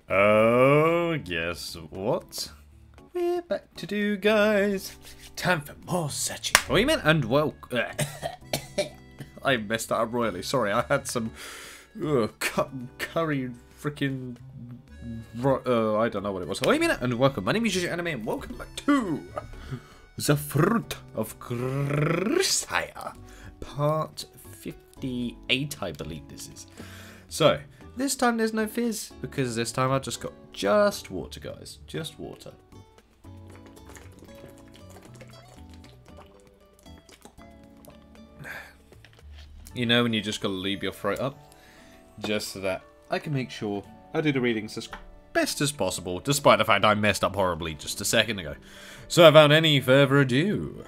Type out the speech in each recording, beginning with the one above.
Oh, guess what? We're back to do, guys. Time for more Sachi. Women and welcome. I messed that up royally. Sorry, I had some curry freaking. I don't know what it was. Women and welcome. My name is Yuusha Anime, and welcome back to the Fruit of Grisaia, part 58, I believe this is. So. This time there's no fizz, because this time I just got just water, guys. Just water. You know when you just gotta leave your throat up? Just so that I can make sure I do the readings as best as possible, despite the fact I messed up horribly just a second ago. So without any further ado...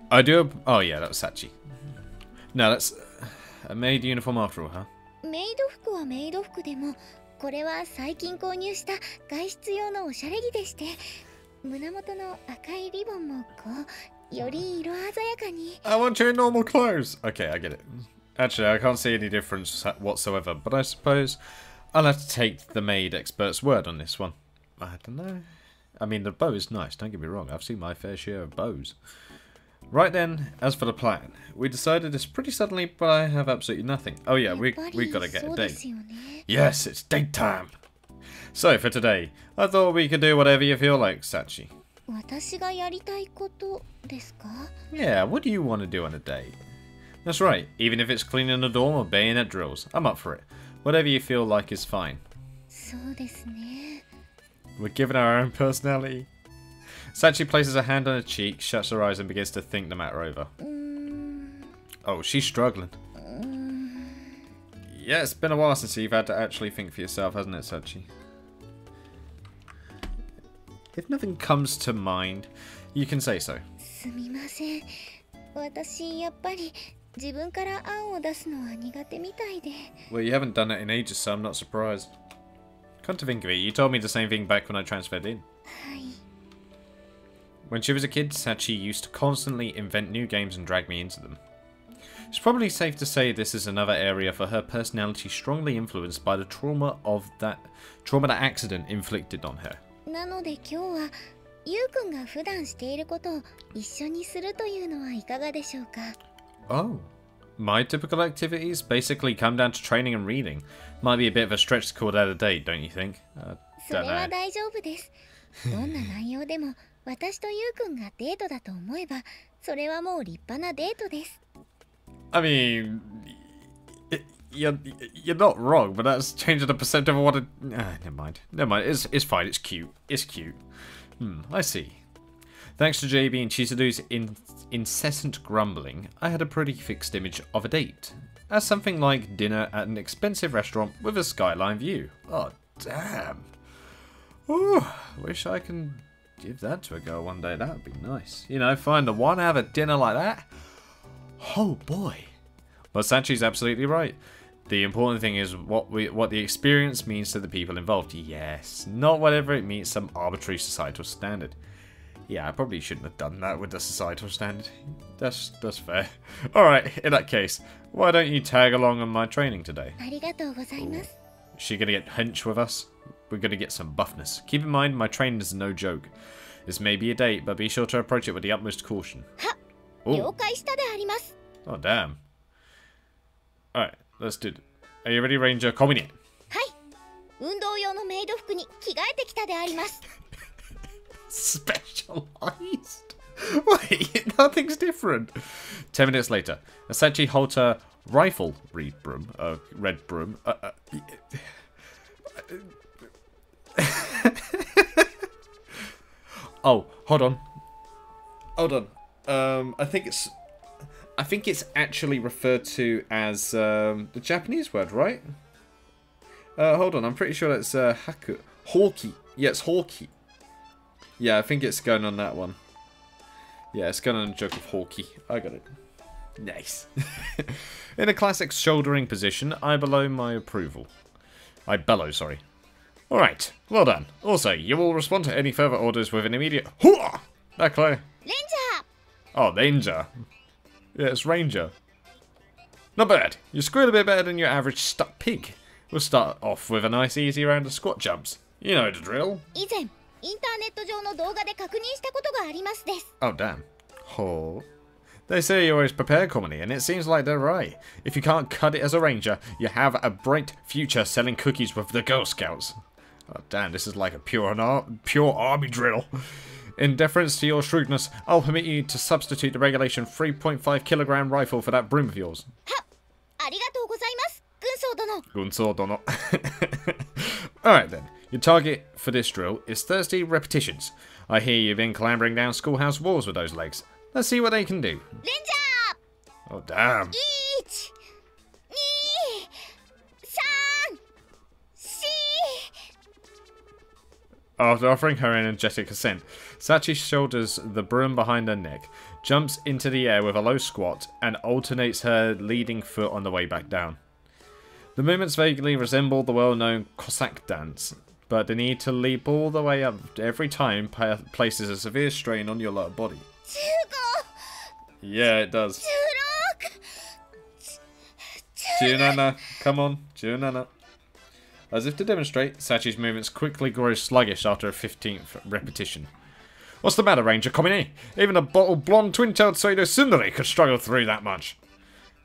I do... Oh yeah, that was Sachi. No, that's... A maid uniform after all, huh? メイド服はメイド服でも、これは最近購入した外出用のおしゃれ着でして、胸元の赤いリボンもこうより色鮮やかに。I want your normal clothes. Okay, I get it. Actually, I can't see any difference whatsoever, but I suppose I'll have to take the maid expert's word on this one. I don't know. I mean, the bow is nice. Don't get me wrong. I've seen my fair share of bows. Right then, as for the plan, we decided this pretty suddenly, but I have absolutely nothing. Oh yeah, we gotta get a date. Yes, it's date time. So for today, I thought we could do whatever you feel like, Sachi. 私がやりたいことですか? Yeah, what do you want to do on a date? That's right, even if it's cleaning the dorm or bayonet drills, I'm up for it. Whatever you feel like is fine. そうですね. We're given our own personality. Sachi places her hand on her cheek, shuts her eyes and begins to think the matter over. Oh, she's struggling. Yeah, it's been a while since you've had to actually think for yourself, hasn't it, Sachi? If nothing comes to mind, you can say so. すみません。私やっぱり自分から案を出すのは苦手みたいで。Well, you haven't done that in ages, so I'm not surprised. Come to think of it, you told me the same thing back when I transferred in. はい。 When she was a kid, Sachi used to constantly invent new games and drag me into them. It's probably safe to say this is another area for her personality strongly influenced by the trauma that accident inflicted on her. なので今日はゆうくんが普段していることを一緒にするというのはいかがでしょうか? Oh. My typical activities basically come down to training and reading. Might be a bit of a stretch to call that a date, don't you think? それは大丈夫です。どんな内容でも私とゆうくんがデートだと思えば、それはもう立派なデートです。I mean, you're not wrong, but that's changing the percentage of what it... never mind. Never mind. It's fine. It's cute. It's cute. I see. Thanks to JB and Chisadu's incessant grumbling, I had a pretty fixed image of a date. As something like dinner at an expensive restaurant with a skyline view. Oh, damn. Ooh, wish I can... give that to a girl one day, that would be nice. You know, find the one, have a dinner like that. Oh boy. But Sachi's absolutely right. The important thing is what the experience means to the people involved. Yes, not whatever it means some arbitrary societal standard. Yeah, I probably shouldn't have done that with the societal standard. That's fair. Alright, in that case, why don't you tag along on my training today? ありがとうございます. Is she gonna get hench with us? We're gonna get some buffness. Keep in mind, my training is no joke. This may be a date, but be sure to approach it with the utmost caution. 了解したであります. Oh, damn. Alright, let's do it. Are you ready, Ranger? Come in. はい。運動用のメイド服に着替えてきたであります. Specialized? Wait, nothing's different. 10 minutes later, Sachi holds her rifle red broom. Oh, hold on. I think it's actually referred to as the Japanese word, right? Hold on, I'm pretty sure that's hawky. Yeah, it's hawky. Yeah, I think it's going on that one. Yeah, it's going on a joke of hawky. I got it. Nice. In a classic shouldering position, I bellow my approval. I bellow, sorry. Alright, well done. Also, you will respond to any further orders with an immediate hooah! That clear? Ranger! Oh, Ranger. Yeah, it's Ranger. Not bad. You squeal a bit better than your average stuck pig. We'll start off with a nice easy round of squat jumps. You know the drill. 以前インターネット上の動画で確認したことがありますです。 Oh, damn. Oh. They say you always prepare comedy, and it seems like they're right. If you can't cut it as a ranger, you have a bright future selling cookies with the Girl Scouts. Oh, damn, this is like a pure army drill. In deference to your shrewdness, I'll permit you to substitute the regulation 3.5 kilogram rifle for that broom of yours. は、ありがとうございます、軍曹殿。Alright then, your target for this drill is 30 repetitions. I hear you've been clambering down schoolhouse walls with those legs. Let's see what they can do. レンジャー Oh, damn. 1、2、3、4 After offering her energetic assent, Sachi shoulders the broom behind her neck, jumps into the air with a low squat, and alternates her leading foot on the way back down. The movements vaguely resemble the well-known Cossack dance, but the need to leap all the way up every time places a severe strain on your lower body. 15、 Yeah, it does. 16、 17, come on, 17. As if to demonstrate, Sachi's movements quickly grow sluggish after a 15th repetition. What's the matter, Ranger Komine? Even a bottled blonde twin-tailed pseudo tsundere could struggle through that much.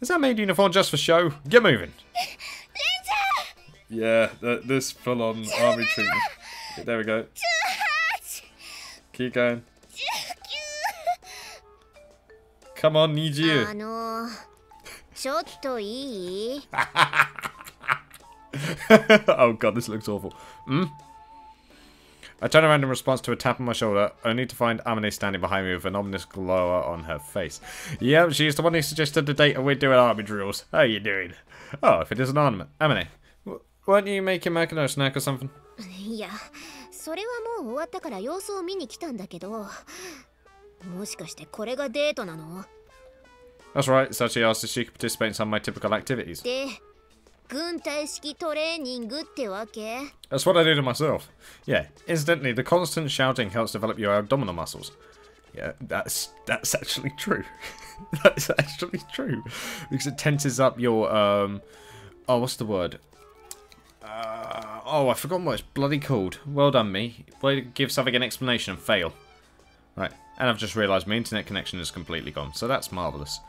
Is that maid uniform just for show? Get moving. Yeah, this full-on army treatment. There we go. Keep going. Come on, need you. ちょっといい Oh god, this looks awful. I turn around in response to a tap on my shoulder, only to find Amane standing behind me with an ominous glower on her face. Yep, she's the one who suggested the date and we're doing army drills. How you doing? Oh, if it is an ornament. Amane, weren't you making Makino a snack or something? いや、それはもう終わったから様子を見に来たんだけど、もしかしてこれがデートなの？ That's right, Sachi asked if she could participate in some of my typical activities. で、軍隊式トレーニングってわけ？ That's what I do to myself. Yeah, incidentally, the constant shouting helps develop your abdominal muscles. Yeah, that's actually true. That's actually true. Because it tenses up your, oh, what's the word? Oh, I've forgotten what it's bloody called. Well done, me. Way to give something an explanation and fail. Right, and I've just realised my internet connection is completely gone, so that's marvellous.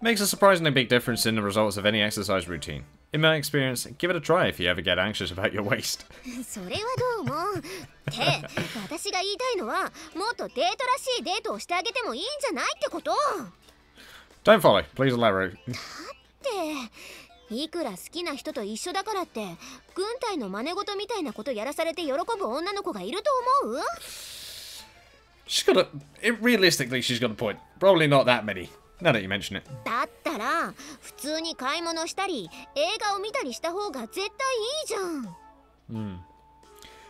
Makes a surprisingly big difference in the results of any exercise routine. In my experience, give it a try if you ever get anxious about your waist. それはどうも。って、私が言いたいのは、もっとデートらしいデートをしてあげてもいいんじゃないってこと。 Don't follow, please elaborate. って、いくら好きな人と一緒だからって、軍隊の真似事みたいなことやらされて喜ぶ女の子がいると思う？ She's got realistically, she's got a point. Probably not that many. Now that you mention it. だったら普通に買い物したり映画を見たりした方が絶対いいじゃん。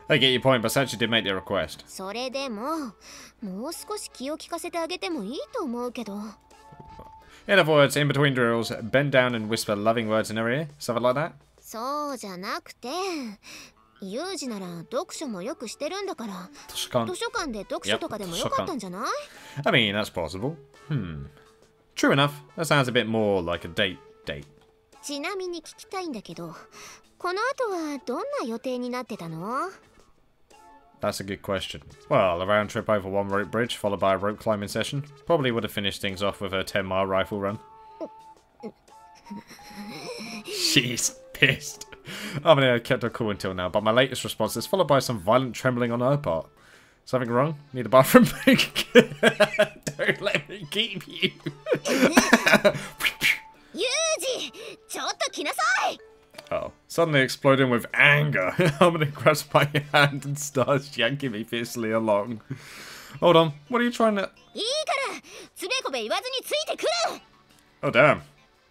I get your point, but Sachi did make the request. それでももう少し気を利かせてあげてもいいと思うけど。In other words, in between drills, bend down and whisper loving words in her ear, something like that. そうじゃなくて、ユージなら読書もよくしてるんだから、図書館で読書とかでもよかったんじゃない？ I mean, that's possible. True enough. That sounds a bit more like a date. ちなみに聞きたいんだけど、この後はどんな予定になってたの？ That's a good question. Well, a round trip over one rope bridge followed by a rope climbing session. Probably would have finished things off with her 10-mile rifle run. She's pissed. I mean, I kept her cool until now, but my latest response is followed by some violent trembling on her part. Something wrong? Need a bathroom break? Don't let me keep you. ユージ、ちょっと来なさい。 Oh, suddenly exploding with anger. Harmony grabs my hand and starts yanking me fiercely along. Hold on, what are you trying to... いいから、つべこべ言わずについてくる。 Oh, damn.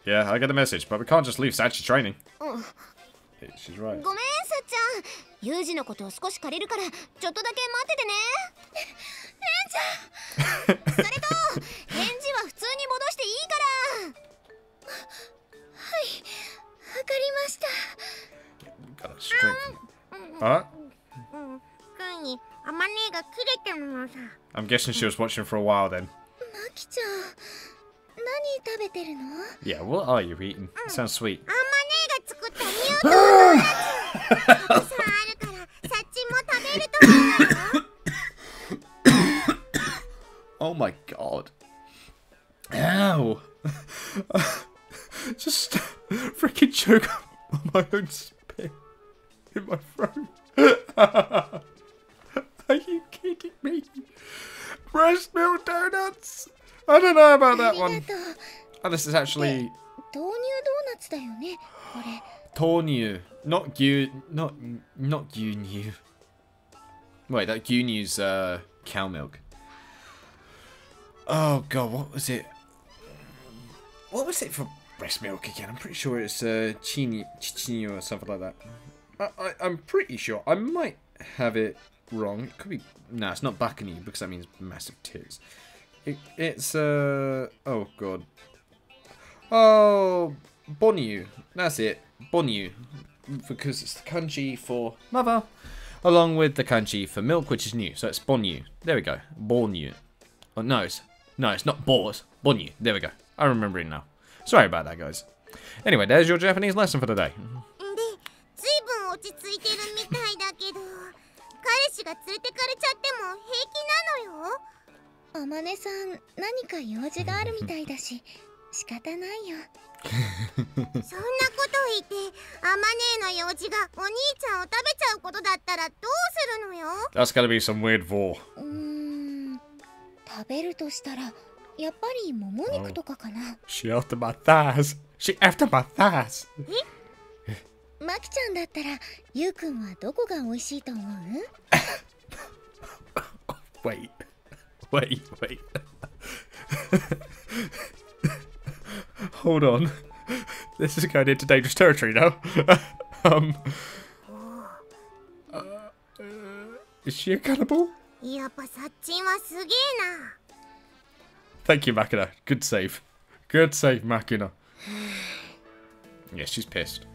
Yeah, I get the message, but we can't just leave Sachi training. Yeah, she's right. ごめん、さっちゃん。ユージのことを少し借りるから、ちょっとだけ待っててね。レンちゃん。それと、返事は普通に戻していいから。はい、わかりました。Got a string. Huh? 君にアマネが切れてるのさ。 I'm guessing she was watching for a while then. マキちゃん。食べてるの？ Yeah, what are you eating? Sounds sweet. あんまねが作ったニュートンドーナツ。たくさんあるからサッチも食べると思うよ。Oh my god. Ow. Just freaking choke on my own spit in my throat. Are you kidding me? Breast milk donuts? I don't know about that one. Oh, this is actually 豆乳ドーナツだよね、これ。 Tornu, not gyunyu. Wait, that gyunyu's cow milk. Oh god, what was it? What was it for breast milk again? I'm pretty sure it's chini or something like that. I'm pretty sure. I might have it wrong. It could be. No, it's not bakani because that means massive tits. It's oh god. Oh, Bonyu. That's it. Bonyu. Because it's the kanji for mother, along with the kanji for milk, which is new. So it's Bonyu. There we go. Bonyu. Oh, no, it's not Bo. It's Bonyu. There we go. I remember it now. Sorry about that, guys. Anyway, there's your Japanese lesson for today. ずいぶん落ち着いてるみたいだけど、彼氏が連れてかれちゃっても平気なのよ。あまねさん、何か用事があるみたいだし、仕方ないよ。そんなこと言って、あまねの用事がお兄ちゃんを食べちゃうことだったらどうするのよ。 That's gonna be some weird vor. 食べるとしたら、やっぱりもも肉とかかな。She after my thighs. She after my thighs. マキちゃんだったら、ゆうくんはどこが美味しいと思う？ Wait. Hold on. This is going into dangerous territory now. Is she a cannibal? やっぱサッチンはすげえな。 Thank you, Makina. Good save. Good save, Makina. Yeah, she's pissed.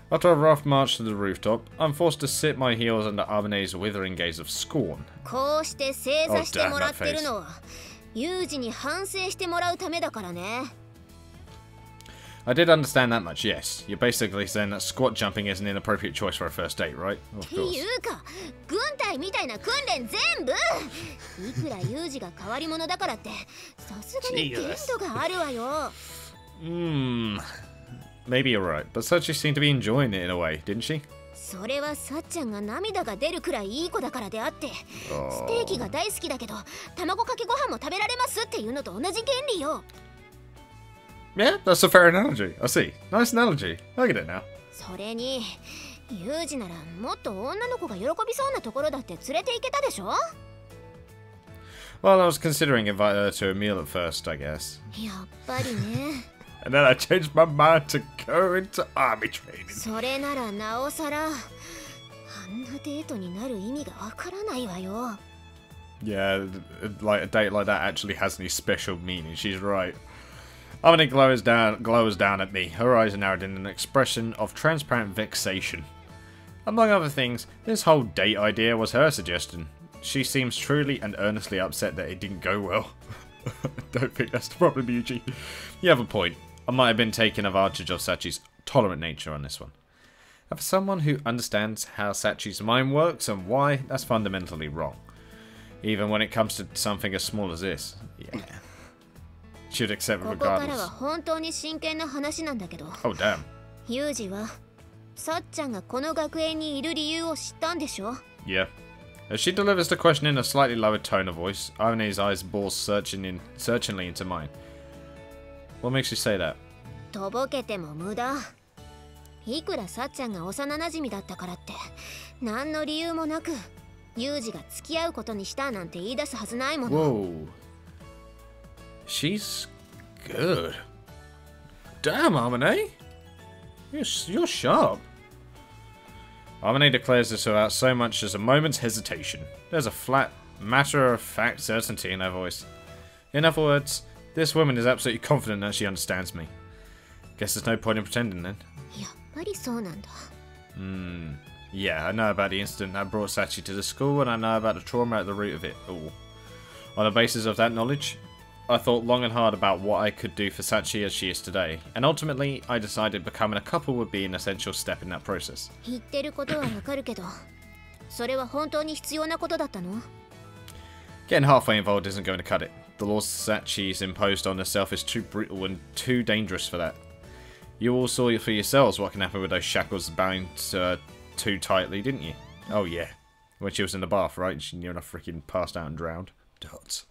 After a rough march to the rooftop, I'm forced to sit my heels under Armane's withering gaze of scorn. こうして正座してもらってるのは、ユージに反省してもらうためだからね。 I did understand that much, yes. You're basically saying that squat jumping is an inappropriate choice for a first date, right? Of って course. いうか、軍隊みたいな訓練全部。いくらユージが変わり者だからって、さすがに限度があるわよ。Maybe you're right, but Sachi seemed to be enjoying it in a way, didn't she? それはさっちゃんが涙が出るくらいいい子だからであって、ステーキが大好きだけど、卵かけご飯も食べられますっていうのと同じ原理よ。 Yeah, that's a fair analogy. I see. Nice analogy. I get it now. それに、ユージならもっと女の子が喜びそうなところだって連れて行けたでしょ？ Well, I was considering inviting her to a meal at first, I guess. やっぱりね。And then I changed my mind to go into army training. それならなおさら、あんなデートになる意味がわからないわよ。 Yeah, like a date like that actually has any special meaning. She's right. Armani glows down at me, her eyes narrowed in an expression of transparent vexation. Among other things, this whole date idea was her suggestion. She seems truly and earnestly upset that it didn't go well. I don't think that's the problem, Yuji. You have a point. I might have been taking advantage of Sachi's tolerant nature on this one. And for someone who understands how Sachi's mind works and why, that's fundamentally wrong. Even when it comes to something as small as this. Yeah. Should accept it ここからは regardless. 本当に真剣な話なんだけど、 Oh, damn. ユージはさっちゃんがこの学園にいる理由を知ったんでしょ？ Yeah. As she delivers the question in a slightly lowered tone of voice, Armane's eyes bore searchingly into mine. What makes you say that? とぼけても無駄。いくらさっちゃんが幼馴染だったからって何の理由もなくユージが付き合うことにしたなんて言い出すはずないもの。 Whoa. She's good. Damn, Armane. You're sharp. Armane declares this without so much as a moment's hesitation. There's a flat, matter-of-fact certainty in her voice. In other words, this woman is absolutely confident that she understands me. Guess there's no point in pretending then. やっぱりそうなんだ。 Yeah, I know about the incident that brought Sachi to the school, and I know about the trauma at the root of it all. On the basis of that knowledge, I thought long and hard about what I could do for Sachi as she is today, and ultimately I decided becoming a couple would be an essential step in that process. 言ってることはわかるけど、それは本当に必要なことだったの? Getting halfway involved isn't going to cut it. The laws Sachi's imposed on herself is too brutal and too dangerous for that. You all saw for yourselves what can happen with those shackles bound too tightly, didn't you? Oh yeah. When she was in the bath, right? She near enough freaking passed out and drowned. Dots.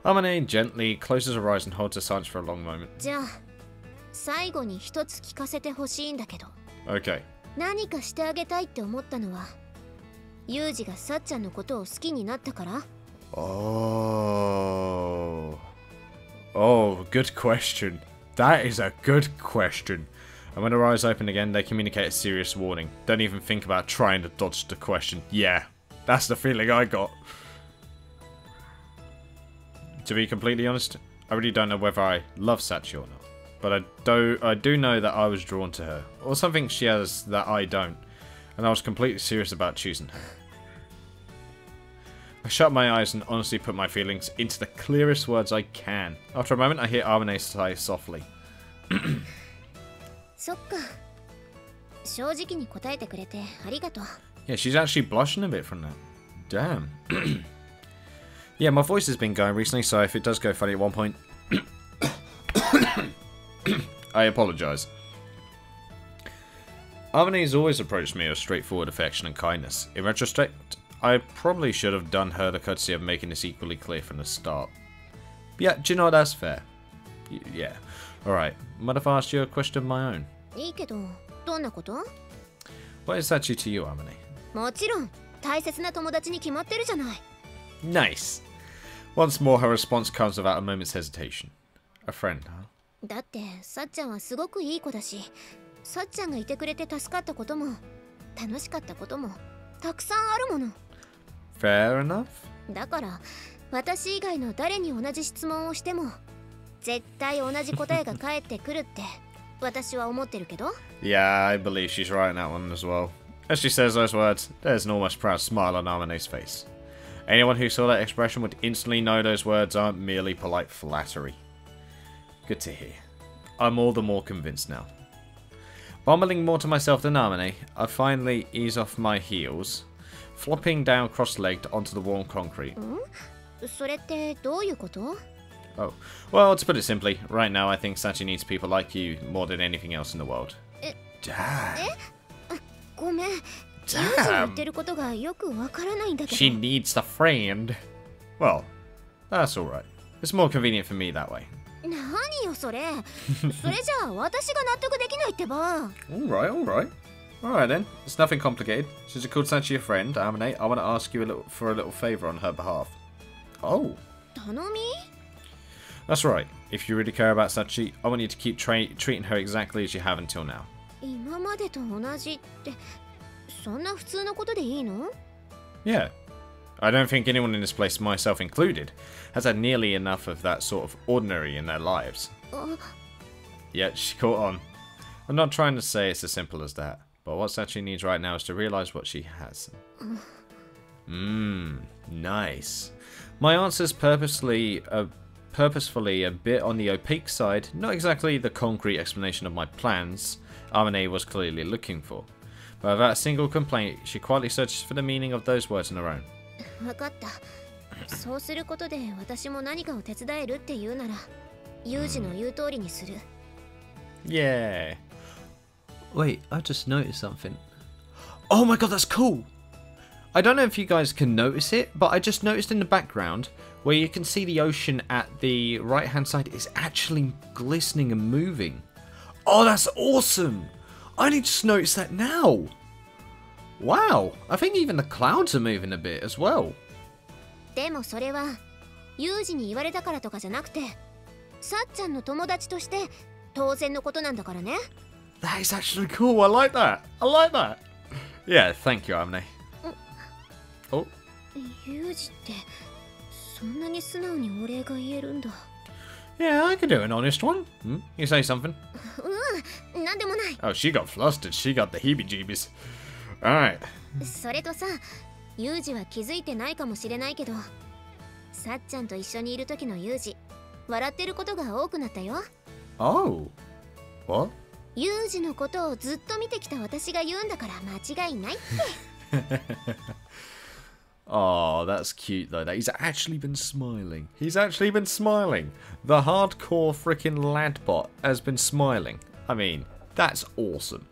Amane gently closes her eyes and holds her silence for a long moment. じゃあ、最後に一つ聞かせてほしいんだけど。Okay. 何かしてあげたいって思ったのは、ユージがさっちゃんのことを好きになったから？ Oh, good question. That is a good question. And when her eyes open again, they communicate a serious warning. Don't even think about trying to dodge the question. Yeah, that's the feeling I got. To be completely honest, I really don't know whether I love Sachi or not. But I do know that I was drawn to her. Or something she has that I don't. And I was completely serious about choosing her. I shut my eyes and honestly put my feelings into the clearest words I can. After a moment, I hear Amane sigh softly. そっか。正直に答えてくれてありがとう。 Yeah, she's actually blushing a bit from that. Damn. Yeah, my voice has been going recently, so if it does go funny at one point, I apologise. Amane has always approached me with straightforward affection and kindness. In retrospect, I probably should have done her the courtesy of making this equally clear from the start. But yeah, do you know what, that's fair? Yeah. Alright, might have asked you a question of my own. いいけど、どんなこと? What is Sachi to you, Amane? もちろん、大切な友達に決まってるじゃない。 Nice. Once more, her response comes without a moment's hesitation. A friend, huh? だって、さっちゃんはすごくいい子だし、さっちゃんがいてくれて助かったことも、楽しかったことも、たくさんあるもの。 Fair enough. だから、私以外の誰に同じ質問をしても、絶対同じ答えが返ってくるって、私は思ってるけど。Yeah, I believe she's right in that one as well. As she says those words, there's an almost proud smile on Amane's face. Anyone who saw that expression would instantly know those words aren't merely polite flattery. Good to hear. I'm all the more convinced now. Bumbling more to myself than Amane, I finally ease off my heels, flopping down cross-legged onto the warm concrete. それってどういうこと? Oh, well, to put it simply, right now I think Sachi needs people like you more than anything else in the world. Damn. ごめん。ユージの言ってることがよくわからないんだけど。 She needs the friend. Well, that's alright. It's more convenient for me that way. 何よそれ。それじゃあ私が納得できないってば。Alright. Alright then, it's nothing complicated. Since you called Sachi a friend, Amane, I want to ask you for a little favour on her behalf. Oh. 頼み? That's right. If you really care about Sachi, I want you to keep treating her exactly as you have until now. 今までと同じって、そんな普通のことでいいの? Yeah. I don't think anyone in this place, myself included, has had nearly enough of that sort of ordinary in their lives. Yeah, she caught on. I'm not trying to say it's as simple as that, but what Sachi needs right now is to realize what she has. Nice. My answer's purposefully a bit on the opaque side, not exactly the concrete explanation of my plans Amane was clearly looking for. But without a single complaint, she quietly searches for the meaning of those words on her own. わかった。そうすることで私も何かを手伝えるって言うなら、ユージの言う通りにする。Yeah. Wait, I just noticed something. Oh my god, that's cool! I don't know if you guys can notice it, but I just noticed in the background where you can see the ocean at the right hand side is actually glistening and moving. Oh, that's awesome! I only just noticed that now. Wow, I think even the clouds are moving a bit as well. でもそれはユージに言われたからとかじゃなくて、さっちゃんの友達として当然のことなんだからね。That is actually cool. I like that. Yeah, thank you, Amane. Oh. ユージってそんなに素直にお礼が言えるんだ。Yeah, I could do an honest one. You say something? なんでもない。Oh, she got flustered. She got the heebie-jeebies. Alright. それとさ、ユージは気づいてないかもしれないけど、さっちゃんと一緒にいる時のユージ、笑ってることが多くなったよ。Oh. What? ユージのことをずっと見てきた私が言うんだから間違いないって。Oh, that's cute though. That he's actually been smiling. He's actually been smiling. The hardcore freaking ladbot has been smiling. I mean, that's awesome.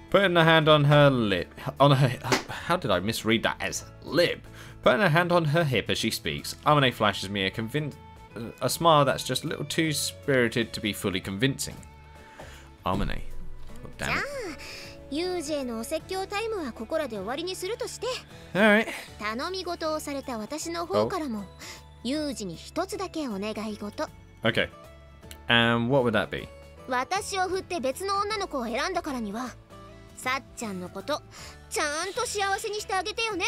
Putting a hand on her lip, how did I misread that as lip? Putting a hand on her hip as she speaks, Amane flashes me a smile that's just a little too spirited to be fully convincing. Amane. Oh, damn it. ユージへのお説教タイムはここらで終わりにするとして、 Alright. 頼み事をされた私の方からも、ユージに一つだけお願い事。 Okay. What would that be? 私を振って別の女の子を選んだからには、さっちゃんのことちゃんと幸せにしてあげてよね。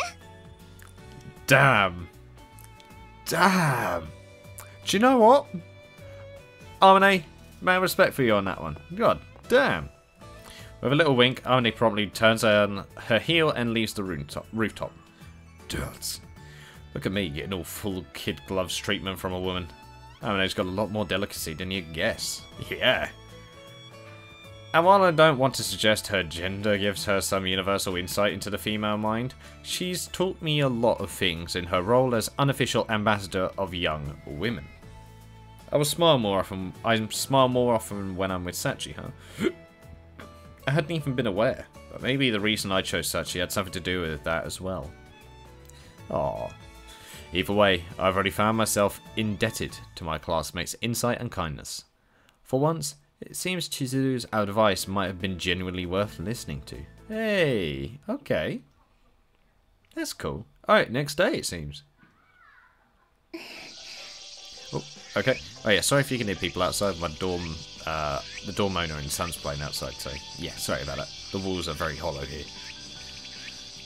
Damn. Damn. Do you know what? Amane, man, respect for you on that one. God damn. With a little wink, Amane promptly turns on her heel and leaves the rooftop. Dudes. Look at me getting all full kid gloves treatment from a woman. Amane's got a lot more delicacy than you'd guess. Yeah. And while I don't want to suggest her gender gives her some universal insight into the female mind, she's taught me a lot of things in her role as unofficial ambassador of young women. I smile more often when I'm with Sachi, huh? I hadn't even been aware, but maybe the reason I chose Sachi had something to do with that as well. Aww. Either way, I've already found myself indebted to my classmates' insight and kindness. For once, it seems Chizuru's advice might have been genuinely worth listening to. Hey, okay. That's cool. Alright, next day it seems. Oh, okay. Oh yeah, sorry if you can hear people outside. My dorm, the dorm owner and son's playing outside, so yeah, sorry about that. The walls are very hollow here.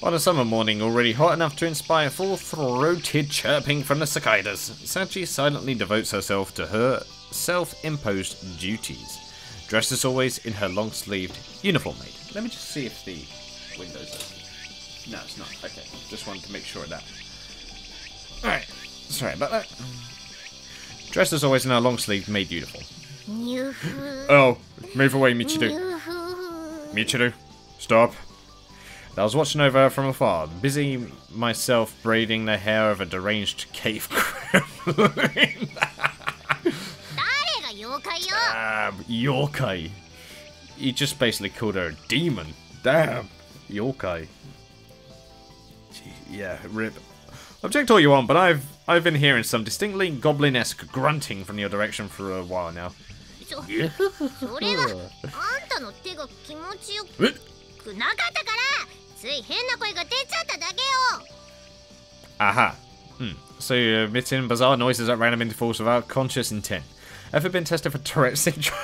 On a summer morning already hot enough to inspire full-throated chirping from the cicadas, Sachi silently devotes herself to her self-imposed duties. Dressed as always in her long-sleeved uniform made. Let me just see if the window's open. No, it's not. Okay, just wanted to make sure of that. Alright, sorry about that. Dressed as always in her long-sleeved made uniform. Oh, move away, Michiru. Michiru, stop. I was watching over her from afar, busy myself braiding the hair of a deranged cave gremlin. Damn, yokai. He just basically called her a demon. Damn, yokai. Gee, yeah, rip. Object all you want, but I've been hearing some distinctly goblin-esque grunting from your direction for a while now. Aha. So you're emitting bizarre noises at random intervals without conscious intent. Ever been tested for Tourette's syndrome?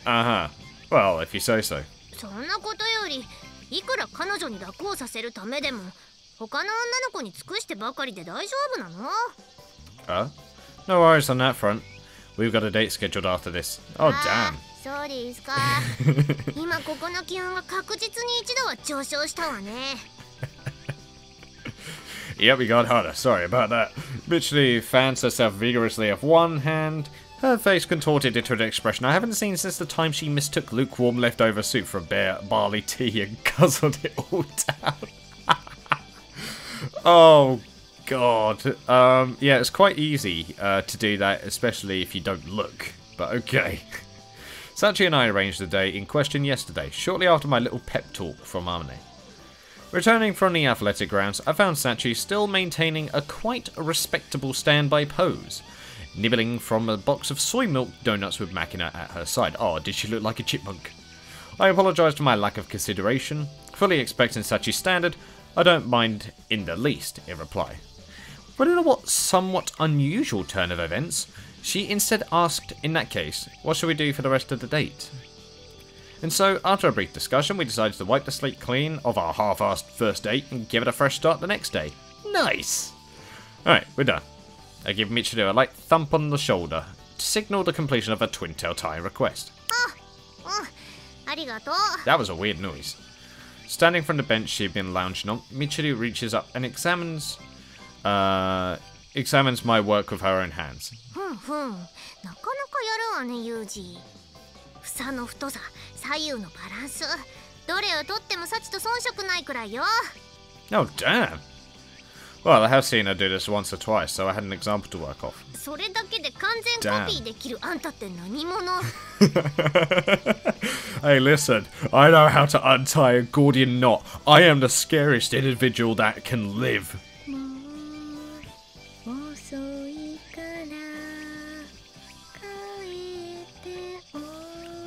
Uh-huh. Well, if you say so. No worries on that front. We've got a date scheduled after this. Oh, damn. Yep, we got hotter. Sorry about that. Mitchell fans herself vigorously of one hand, her face contorted into an expression I haven't seen since the time she mistook lukewarm leftover soup for barley tea and guzzled it all down. Oh, God. Yeah, it's quite easy to do that, especially if you don't look. But okay. Sachi and I arranged the day in question yesterday, shortly after my little pep talk from Amane. Returning from the athletic grounds, I found Sachi still maintaining a quite respectable standby pose, nibbling from a box of soy milk donuts with Machina at her side. Oh, did she look like a chipmunk? I apologised for my lack of consideration, fully expecting Sachi's standard. I don't mind in the least, in reply. But in a somewhat unusual turn of events, she instead asked, in that case, what shall we do for the rest of the date? And so, after a brief discussion, we decided to wipe the slate clean of our half-assed first date and give it a fresh start the next day. Nice! Alright, we're done. I give Michiru a light thump on the shoulder to signal the completion of a twin tail tie request. That was a weird noise. Standing from the bench she'd been lounging on, Michiru reaches up and examines my work with her own hands. なかなかやるわね、ユージ。房の太さ、左右のバランス、どれをとってもサチと遜色ないくらいよ。Oh, damn. Well, I have seen her do this once or twice, so I had an example to work off. それだけで完全コピーできるあんたって何者？ Hey, listen, I know how to untie a Gordian knot. I am the scariest individual that can live.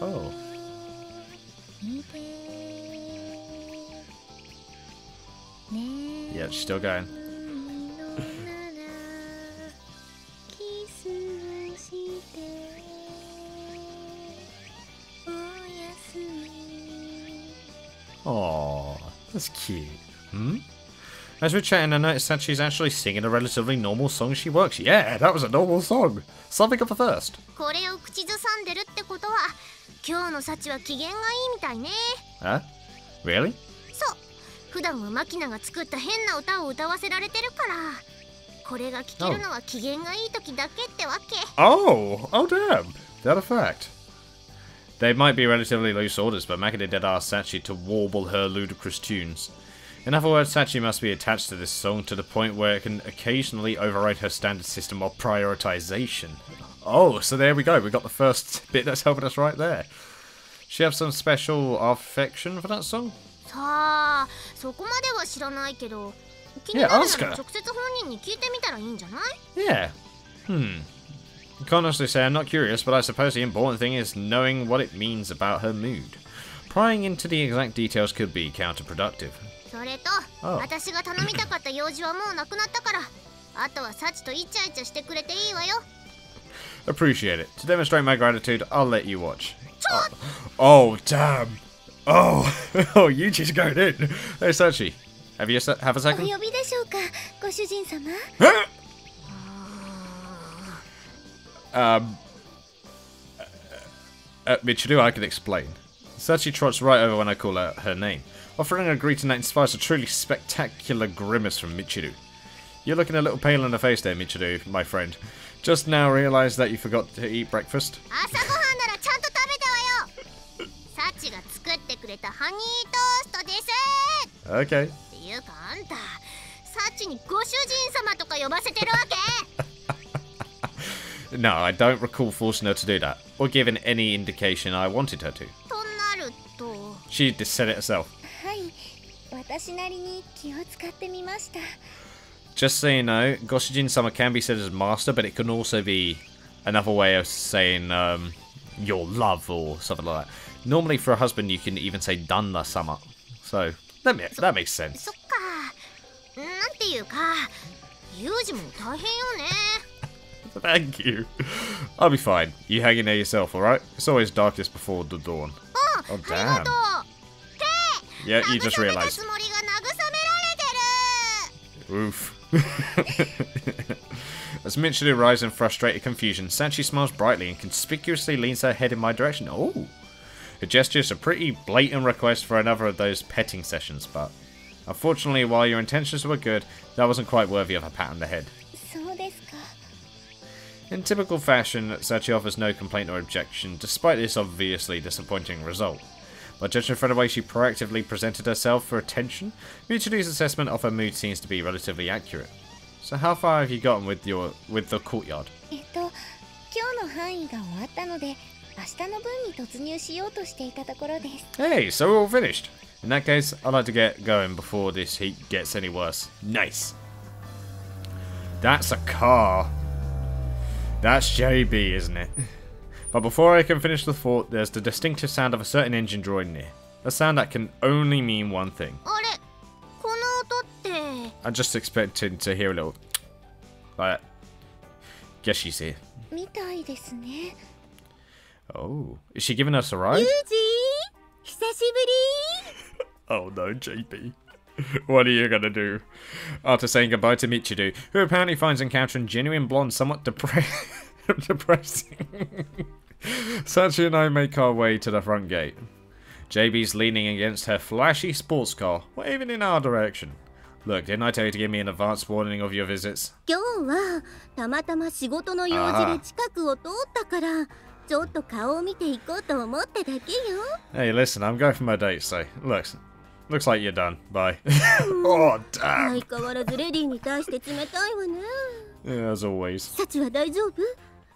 Oh. Yeah, it's still going. Aww, that's cute. As we're chatting, I noticed that she's actually singing a relatively normal song she works. Yeah, that was a normal song. Something of a first. これを口ずさんでるってことは、今日のサチは機嫌がいいみたいね。Huh? Really? そう、普段はマキナが作った変な歌を歌わせられてるから、これが聴けるのは機嫌がいい時だけってわけ。Oh damn. That a fact. They might be relatively loose orders, but Makina did ask Sachi to warble her ludicrous tunes. In other words, Sachi must be attached to this song to the point where it can occasionally override her standard system of prioritization. Oh, so there we go. We got the first bit that's helping us right there. She have some special affection for that song? さあ、そこまでは知らないけど、気になるなら直接本人に聞いてみたらいいんじゃない？ Yeah. I can't honestly say I'm not curious, but I suppose the important thing is knowing what it means about her mood. Prying into the exact details could be counterproductive. それと、私が頼みたかった用事はもうなくなったから、あとはサチとイチャイチャしてくれていいわよ。Appreciate it. To demonstrate my gratitude, I'll let you watch. Oh, damn. Oh, Yuji's going in. Hey, Sachi, have a second? お呼びでしょうか、ご主人様。Michiru, I can explain. Sachi trots right over when I call out her name, offering a greeting that inspires a truly spectacular grimace from Michiru. You're looking a little pale in the face there, Michiru, my friend. Just now realized that you forgot to eat breakfast? 朝ごはんならちゃんと食べたわよ。サチが作ってくれたハニートーストです。Okay. っていうかあんた、サチにご主人様とか呼ばせてるわけ？No, I don't recall forcing her to do that, or giving any indication I wanted her to. となると She just said it herself. はい、私なりに気を使ってみました。 Just so you know, Goshijin-sama can be said as master, but it can also be another way of saying your love or something like that. Normally for a husband you can even say Danna-sama. So, that makes sense. そっか、なんていうか、ユージも大変よね。Thank you. I'll be fine. You hang in there yourself, alright? It's always darkest before the dawn. Oh, damn. Yeah, you just realized. Oof. As Michiru arrives in frustrated confusion, Sachi smiles brightly and conspicuously leans her head in my direction. Oh! Her gesture is a pretty blatant request for another of those petting sessions, but unfortunately, while your intentions were good, that wasn't quite worthy of a pat on the head. In typical fashion, Sachi offers no complaint or objection, despite this obviously disappointing result. But judging from the way she proactively presented herself for attention, Michiru's assessment of her mood seems to be relatively accurate. So how far have you gotten with the courtyard? 今日の範囲が終わったので、明日の分に突入しようとしていたところです。 Hey, so we're all finished. In that case, I'd like to get going before this heat gets any worse. Nice. That's a car. That's JB, isn't it? But before I can finish the thought, there's the distinctive sound of a certain engine drawing near. A sound that can only mean one thing. I'm just expecting to hear a little like that. Guess she's here. Oh, is she giving us a ride? Oh no, JP. What are you gonna do? After saying goodbye to Michiru, who apparently finds encountering genuine blonde somewhat depressing, Sachi and I make our way to the front gate. JB's leaning against her flashy sports car, waving in our direction. Look, didn't I tell you to give me an advance warning of your visits? 今日はたまたま仕事の用事で近くを通ったから、ちょっと顔を見ていこうと思っただけよ。Hey, listen, I'm going for my date, so looks like you're done. Bye. Oh, damn. 相変わらずレディーに対して冷たいわね。Yeah, as always. サチは大丈夫？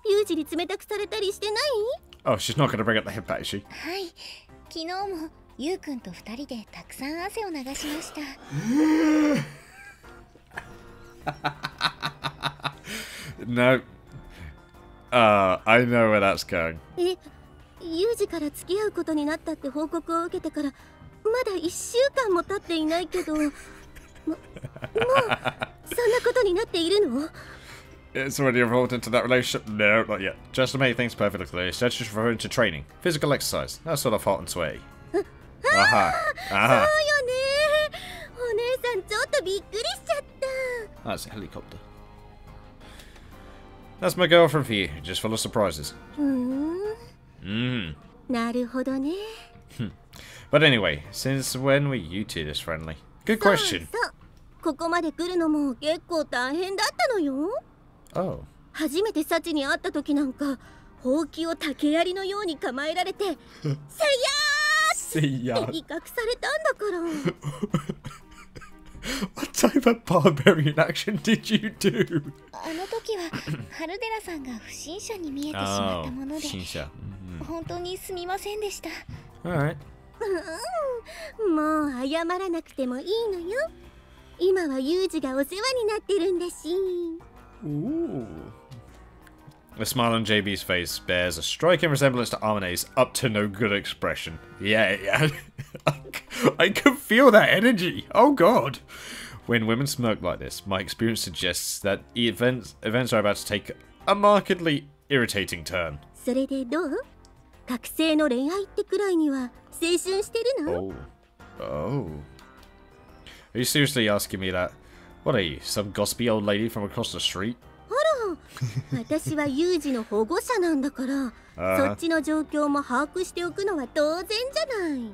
ユージに冷たくされたりしてない？ Oh, she's not going to bring up the hip, is she? はい、昨日もユウくんと二人でたくさん汗を流しました。No. I know where that's going. ユージから付き合うことになったって報告を受けてからまだ1週間も経っていないけど、もうそんなことになっているのIt's already evolved into that relationship? No, not yet. Just to make things perfectly clear, Sachi is referring to training, physical exercise, that sort of hot and sweaty. そうよね。お姉さんちょっとびっくりしちゃった。That's a helicopter. That's my girlfriend for you, just full of surprises. なるほどね。But anyway, since when were you two this friendly? Good question. そう、ここまで来るのも結構大変だったのよ。Oh. 初めてサチに会った時なんか、ほうきを竹槍のように構えられて、せやーって威嚇されたんだから。What type of barbarian action did you do? あの時はハルデラさんが不審者に見えてしまったもので、本当にすみませんでした。Alright. もう謝らなくてもいいのよ。今はユージがお世話になってるんだし。Ooh. The smile on JB's face bears a striking resemblance to Amane's up to no good expression. Yeah. I can feel that energy. Oh god. When women smirk like this, my experience suggests that events are about to take a markedly irritating turn. それでどう？覚醒の恋愛ってくらいには青春してるの？ Oh. Are you seriously asking me that? What are you, some gossipy old lady from across the street? あら、私はユージの保護者なんだから、そっちの状況も把握しておくのは当然じゃない。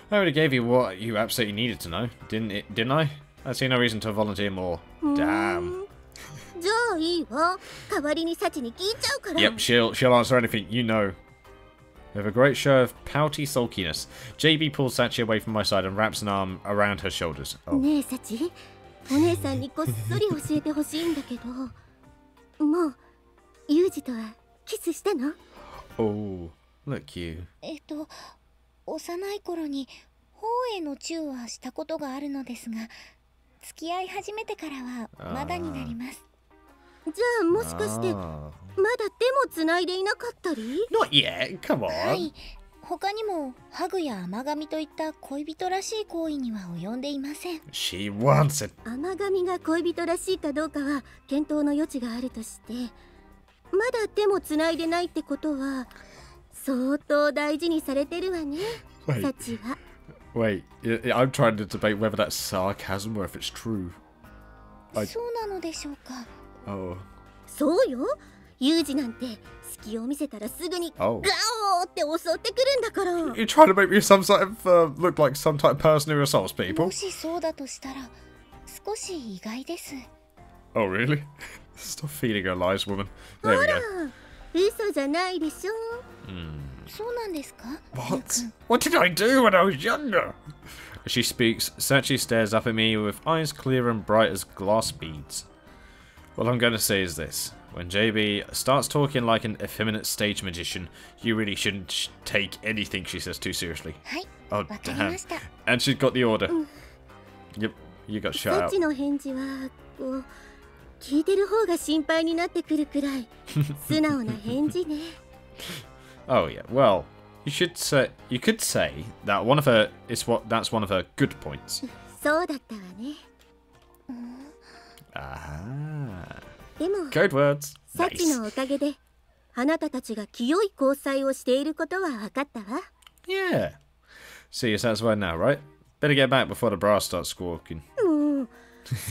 I already gave you what you absolutely needed to know, didn't I? I see no reason to volunteer more. Damn. じゃあいいわ。代わりにサチに聞いちゃうから。Yep, she'll answer anything, you know. With a great show of pouty sulkiness, JB pulls Sachi away from my side and wraps an arm around her shoulders. Oh. ねえサチ、お姉さんにこっそり教えてほしいんだけど、もうユージとはキスしたの？ Oh, look you. 幼い頃に頬へのチューはしたことがあるのですが、付き合い始めてからはまだになります。じゃあもしかしてまだ手もつないでいなかったり？ Not yet, come on. はい、他にもハグや甘噛みといった恋人らしい行為には及んでいません。 She wants it. 甘噛みが恋人らしいかどうかは検討の余地があるとして、まだ手もつないでないってことは相当大事にされてるわね、サチは。 Wait, I'm trying to debate whether that's sarcasm or if it's true. そうなのでしょうか。Oh. そうよ。ユージなんて隙を見せたらすぐにガオーって襲ってくるんだから。You're trying to make me some sort of look like some type of person who assaults people. もしそうだとしたら少し意外です。 Oh really? Stop feeding her lies, woman. There we go. 嘘じゃないでしょ。そうなんですか？ What did I do when I was younger? As she speaks, Sachi stares up at me with eyes clear and bright as glass beads. What I'm going to say is this. When JB starts talking like an effeminate stage magician, you really shouldn't take anything she says too seriously. Oh, damn. And she's got the order. Yep, you got shut out. サチの返事はこう聞いてる方が心配になってくるくらい素直な返事ね。Oh yeah, well, you could say that that's one of her good points. そうだったわね。でも Code words. サチのおかげであなたたちが清い交際をしていることは分かったわ。Yeah. See, you're satisfied now, right? Better get back before the brass starts squawking.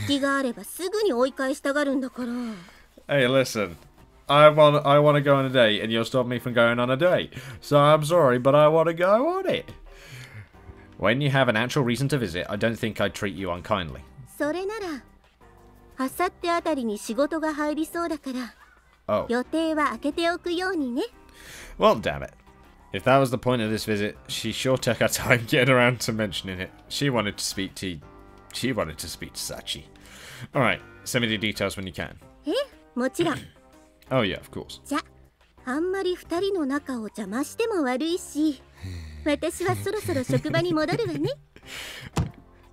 隙があればすぐに追い返したがるんだから。Hey, listen. I want to go on a date, and you'll stop me from going on a date. So I'm sorry, but I want to go on it. When you have an actual reason to visit, I don't think I'd treat you unkindly. それなら、あさってあたりに仕事が入りそうだから、予定は開けておくようにね。Well, damn it. If that was the point of this visit, she sure took her time getting around to mentioning it. She wanted to speak to Sachi. Alright, send me the details when you can. もちろん。Oh yeah, of course. じゃ、あんまり二人の仲を邪魔しても悪いし、私はそろそろ職場に戻るわね。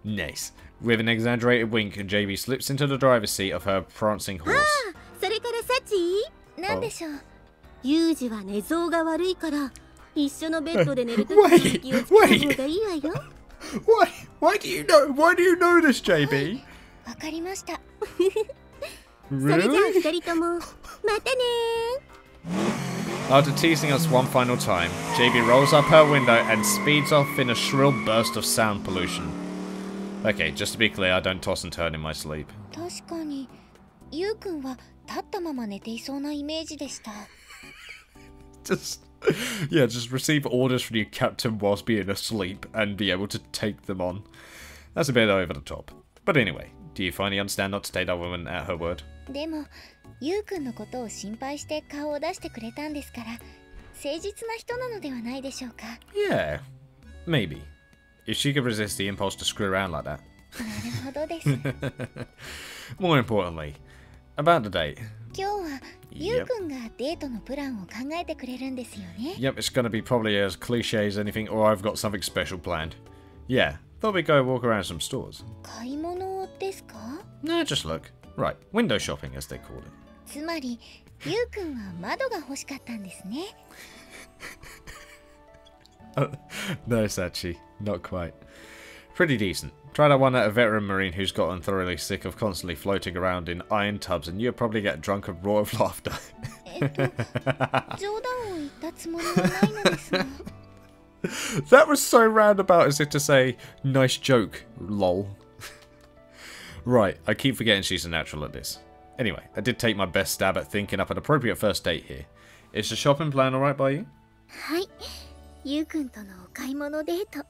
Nice. With an exaggerated wink, JB slips into the driver's seat of her prancing horse. それからサチ、なんでしょう。ユージは寝相が悪いから、一緒のベッドで寝るときに気をつけた方がいいわよ。Why do you know this, JB? わかりました。Really? それじゃあ二人とも、またねー。 After teasing us one final time, JB rolls up her window and speeds off in a shrill burst of sound pollution. Okay, just to be clear, I don't toss and turn in my sleep. 確かに、ユウくんは立ったまま寝ていそうなイメージでした。Just receive orders from your captain whilst being asleep and be able to take them on. That's a bit over the top. But anyway, do you finally understand not to take that woman at her word? でも、ユウくんのことを心配して顔を出してくれたんですから、誠実な人なのではないでしょうか。Yeah, maybe. If she could resist the impulse to screw around like that. なるほどです。More importantly, about the date. 今日はユウくんがデートのプランを考えてくれるんですよね。Yep, it's gonna be probably as cliche as anything, or I've got something special planned. Yeah, thought we'd go walk around some stores. 買い物ですか？ No, just look. Right, window shopping as they call it. つまり、ユウくんは窓が欲しかったんですね。No, Sachi, not quite. Pretty decent. Try that one at a veteran marine who's gotten thoroughly sick of constantly floating around in iron tubs, and you'll probably get drunk and roar of laughter. 冗談を言ったつもりはないのですが。That was so roundabout as if to say, nice joke, lol. Right, I keep forgetting she's a natural at this. Anyway, I did take my best stab at thinking up an appropriate first date here. Is the shopping plan alright by you? はい、ユウくんとのお買い物デート、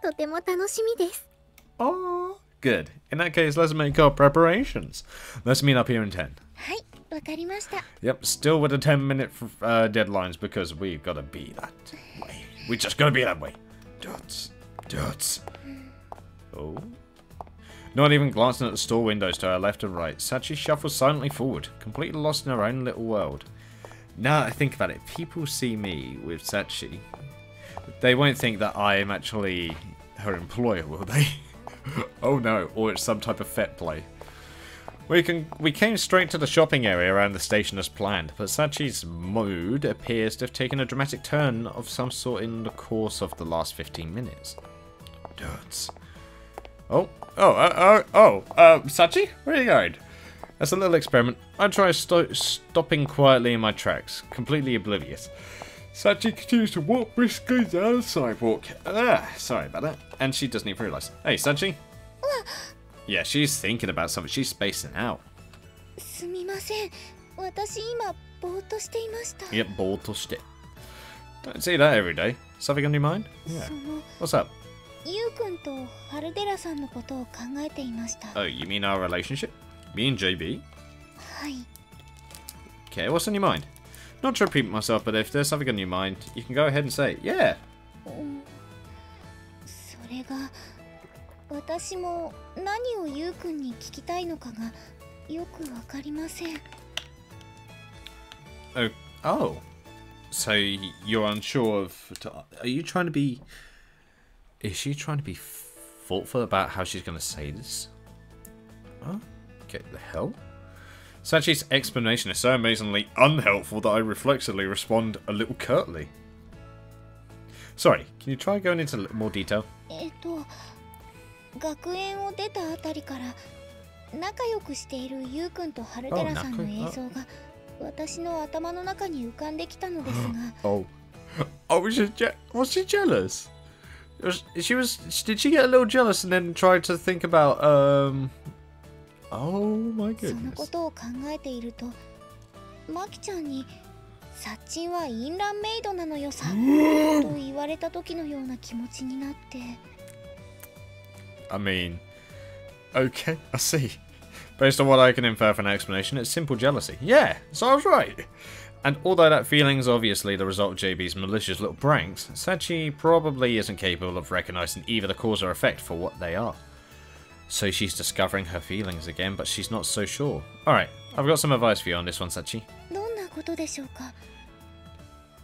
とても楽しみです。Oh, good. In that case, let's make our preparations. Let's meet up here in 10. はい、わかりました。Yep, still with the 10-minute deadlines because we've got to be that way. We just got to be that way. Dots. Oh. Not even glancing at the store windows to her left and right, Sachi shuffles silently forward, completely lost in her own little world. Now that I think about it, people see me with Sachi. They won't think that I am actually her employer, will they? Oh no, or it's some type of fet play. We came straight to the shopping area around the station as planned, but Sachi's mood appears to have taken a dramatic turn of some sort in the course of the last 15 minutes. Dirts. Sachi? Where are you going? As a little experiment, I try stopping quietly in my tracks, completely oblivious. Sachi continues to walk briskly down the sidewalk. Sorry about that. And she doesn't even realise. Hey, Sachi? Yeah, she's thinking about something. She's spacing out. すみません。私今ぼーっとしていました。 Yep, ぼーっとして. Don't see that every day. Something on your mind? Yeah. What's up? ユウくんとハルデラさんのことを考えていました。 Oh, you mean our relationship? Me and JB? はい。 Okay, what's on your mind? Not to repeat myself, but if there's something on your mind, you can go ahead and say it. Yeah. それが私も何をユウくんに聞きたいのかがよくわかりません。Oh. So you're unsure of... Are you trying to be... Is she trying to be thoughtful about how she's going to say this? Huh? Okay, the hell? Sachi's explanation is so amazingly unhelpful that I reflexively respond a little curtly. Sorry, can you try going into a little more detail? 学園を出たあたりから仲良くしているユウくんとハルデラさんの映像が私の頭の中に浮かんできたのですが。Was she jealous? Did she get a little jealous and then try to think about Oh my goodness. そのことを考えているとマキちゃんにサッチンはインランメイドなのよさと言われた時のような気持ちになって。 I mean, okay, I see. Based on what I can infer from an explanation, it's simple jealousy. Yeah, so I was right. And although that feeling's obviously the result of JB's malicious little pranks, Sachi probably isn't capable of recognizing either the cause or effect for what they are. So she's discovering her feelings again, but she's not so sure. Alright, I've got some advice for you on this one, Sachi. どんなことでしょうか。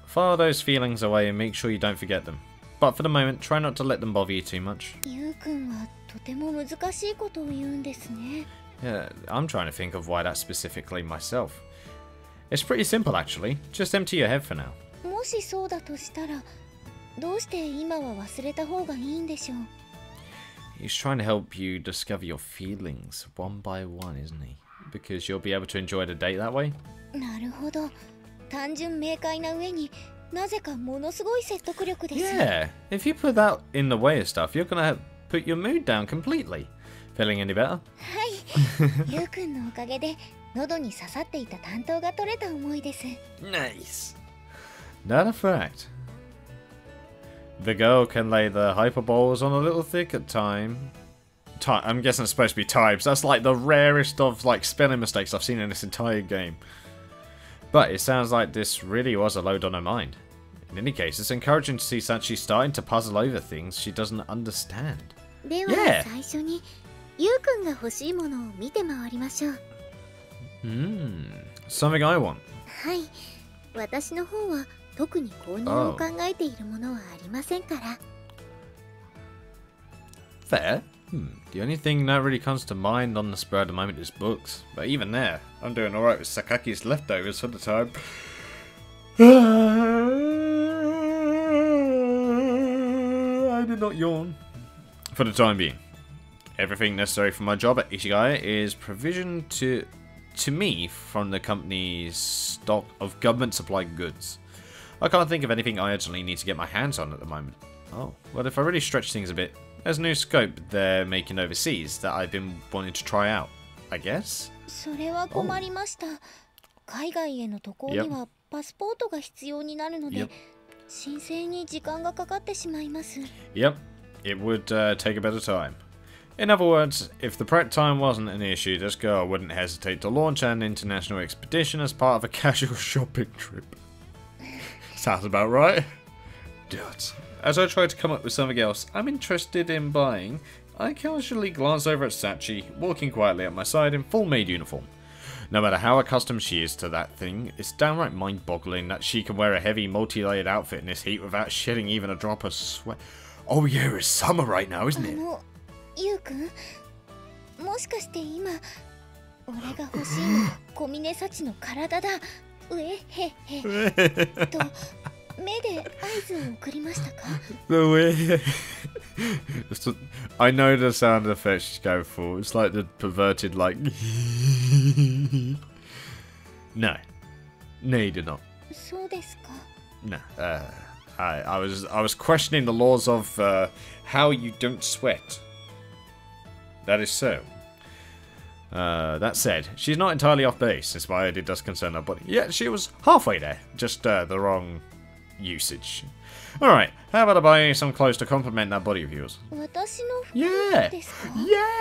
File those feelings away and make sure you don't forget them. But for the moment, try not to let them bother you too much. ゆうくんはとても難しいことを言うんですね。 Yeah, I'm trying to think of why that's specifically myself. It's pretty simple, actually. Just empty your head for now. もしそうだとしたら、どうして今は忘れた方がいいんでしょう。 He's trying to help you discover your feelings one by one, isn't he? Because you'll be able to enjoy the date that way? なるほど。単純明快な上になぜかものすごい説得力です。 Yeah, if you put that in the way of stuff, you're gonna put your mood down completely. Feeling any better? はい。ゆうくんのおかげで喉に刺さっていた担当が取れた思いです。 Nice. Not a fact. The girl can lay the hyperboles on a little thick at time. I'm guessing it's supposed to be times. That's like the rarest of like spelling mistakes I've seen in this entire game. But it sounds like this really was a load on her mind. In any case, it's encouraging to see Sachi starting to puzzle over things she doesn't understand. では最初にゆうくんが欲しいものを見て回りましょう。Something I want. はい。私の方は特に購入を考えているものはありませんから。 Fair. The only thing that really comes to mind on the spur of the moment is books. But even there, I'm doing alright with Sakaki's leftovers for the time. I did not yawn. For the time being. Everything necessary for my job at Ishigaya is provisioned to me from the company's stock of government supplied goods. I can't think of anything I urgently need to get my hands on at the moment. Oh, well, if I really stretch things a bit, there's a new scope they're making overseas that I've been wanting to try out, I guess. それは困りました。海外への渡航にはパスポートが必要になるので、申請に時間がかかってしまいます。 Yep, it would take a bit of time. In other words, if the prep time wasn't an issue, this girl wouldn't hesitate to launch an international expedition as part of a casual shopping trip. Sounds about right. Dude. As I try to come up with something else I'm interested in buying, I casually glance over at Sachi, walking quietly at my side in full maid uniform. No matter how accustomed she is to that thing, it's downright mind-boggling that she can wear a heavy, multi-layered outfit in this heat without shedding even a drop of sweat. Oh yeah, it's summer right now, isn't it? ゆうくん、もしかして今俺が欲しいのは小峰幸の体だ。うえへへと目で合図を送りましたか？ I know the sound effects she's going for. It's like the perverted like. No, you did not. そうですか。 No, I was questioning the laws of how you don't sweat. That is so. That said, she's not entirely off base, since my idea does concern her body. Yeah, she was halfway there, just the wrong usage. Alright, how about I buy you some clothes to complement that body of yours? 私の服 Yeah! ですか？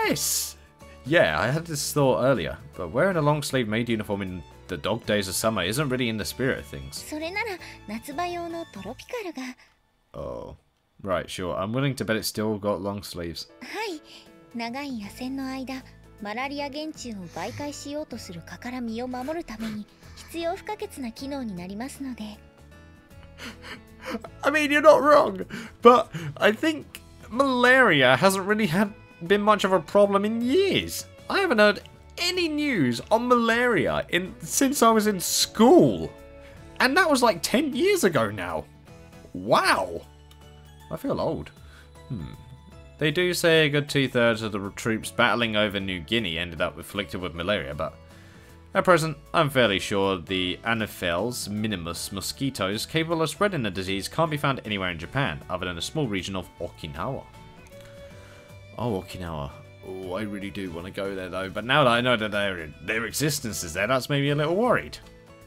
Yes! Yeah, I had this thought earlier, but wearing a long sleeve maid uniform in the dog days of summer isn't really in the spirit of things. それなら夏場用のトロピカルが。 Oh, right, sure. I'm willing to bet it's still got long sleeves. はい。長い野戦の間、マラリア原虫を媒介しようとする蚊から身を守るために必要不可欠な機能になりますので。I mean, you're not wrong, but I think malaria hasn't really been much of a problem in years. I haven't heard any news on malaria since I was in school, and that was like 10 years ago now. Wow, I feel old. They do say a good 2/3 of the troops battling over New Guinea ended up afflicted with malaria, but at present, I'm fairly sure the Anopheles minimus mosquitoes capable of spreading the disease can't be found anywhere in Japan, other than a small region of Okinawa. Oh, Okinawa. Oh, I really do want to go there though, but now that I know that their existence is there, that's made me a little worried.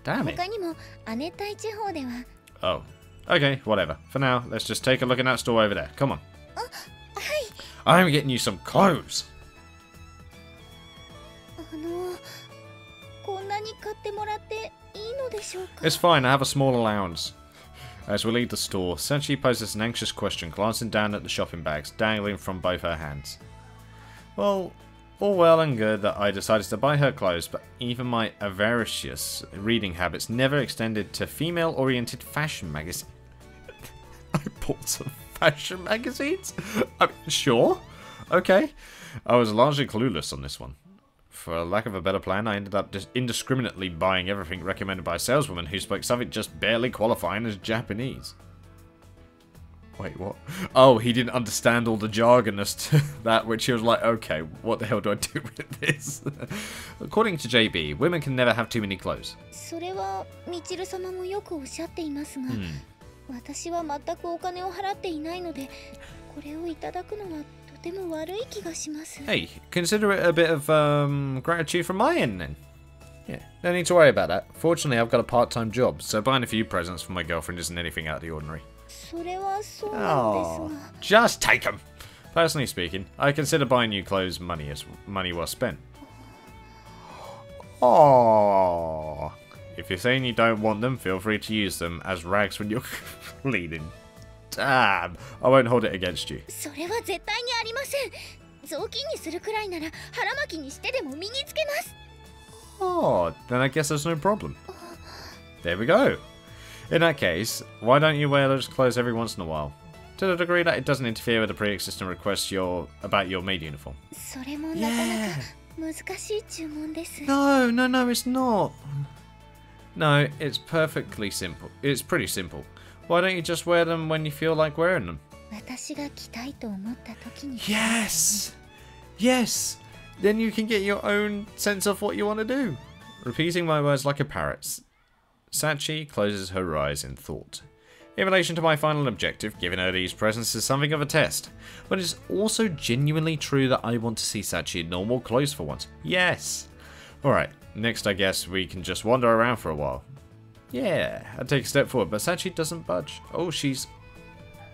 Damn it. 他にも亜熱帯地方では Oh. Okay, whatever. For now, let's just take a look in that store over there. Come on. はい I'm getting you some clothes. こんなに買ってもらっていいのでしょうか It's fine, I have a small allowance. As we leave the store, Sachi poses an anxious question, glancing down at the shopping bags, dangling from both her hands. Well, all well and good that I decided to buy her clothes, but even my avaricious reading habits never extended to female-oriented fashion magazines. I bought some fashion magazines? I mean, sure. Okay. I was largely clueless on this one. For lack of a better plan, I ended up just indiscriminately buying everything recommended by a saleswoman who spoke something just barely qualifying as Japanese. Wait, what? Oh, he didn't understand all the jargon as to that, which he was like, okay, what the hell do I do with this? According to JB, women can never have too many clothes. それはみちる様もよくおっしゃっていますが、私は全くお金を払っていないので、これをいただくのはとても悪い気がします。 Hey, consider it a bit of gratitude from my end then. Yeah, no need to worry about that. Fortunately, I've got a part-time job, so buying a few presents for my girlfriend isn't anything out of the ordinary. それはそうなんですが。 Just take them. Personally speaking, I consider buying new clothes money well spent. Oh, if you're saying you don't want them, feel free to use them as rags when you're cleaning. Damn, I won't hold it against you. それは絶対にありません。雑巾にするくらいなら腹巻きにしてでも身につけます。 Oh, then I guess there's no problem. There we go. In that case, why don't you wear those clothes every once in a while? To the degree that it doesn't interfere with the pre-existing requests about your maid uniform. それもなかなか難しい注文です。 No, it's not. No, it's perfectly simple. It's pretty simple. Why don't you just wear them when you feel like wearing them? 私が着たいと思った時に。 Yes! Yes! Then you can get your own sense of what you want to do. Repeating my words like a parrot, Sachi closes her eyes in thought. In relation to my final objective, giving her these presents is something of a test, but it's also genuinely true that I want to see Sachi in normal clothes for once. Yes! Alright, next I guess we can just wander around for a while. Yeah, I take a step forward, but Sachi doesn't budge. Oh, she's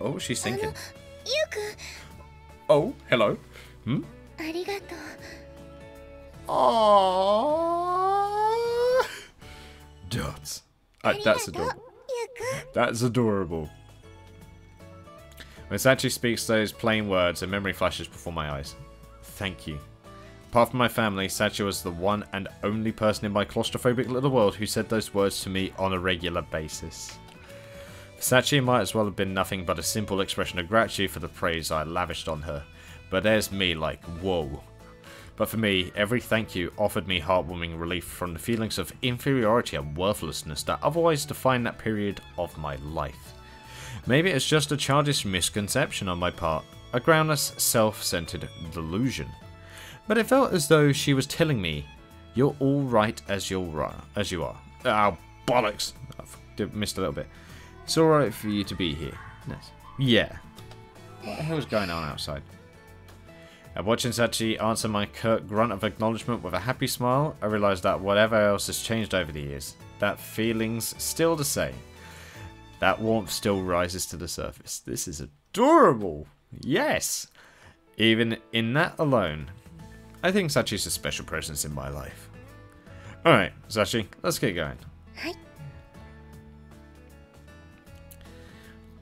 thinking. ゆうくん、 Oh, hello. ありがとう。 Aww. Dots. That's adorable. ゆうくん。 That's adorable. When Sachi speaks those plain words, a memory flashes before my eyes. Thank you. Apart from my family, Sachi was the one and only person in my claustrophobic little world who said those words to me on a regular basis. Sachi might as well have been nothing but a simple expression of gratitude for the praise I lavished on her. But there's me like, whoa. But for me, every thank you offered me heartwarming relief from the feelings of inferiority and worthlessness that otherwise define that period of my life. Maybe it's just a childish misconception on my part, a groundless, self-centered delusion. But it felt as though she was telling me, you're all right as you are. Oh, bollocks! I missed a little bit. It's alright for you to be here. Nice. Yeah. What the hell's going on outside? And watching Sachi answer my curt grunt of acknowledgement with a happy smile, I realised that whatever else has changed over the years, that feeling's still the same. That warmth still rises to the surface. This is adorable! Yes! Even in that alone, I think Sachi's a special presence in my life. Alright, Sachi, let's get going. はい。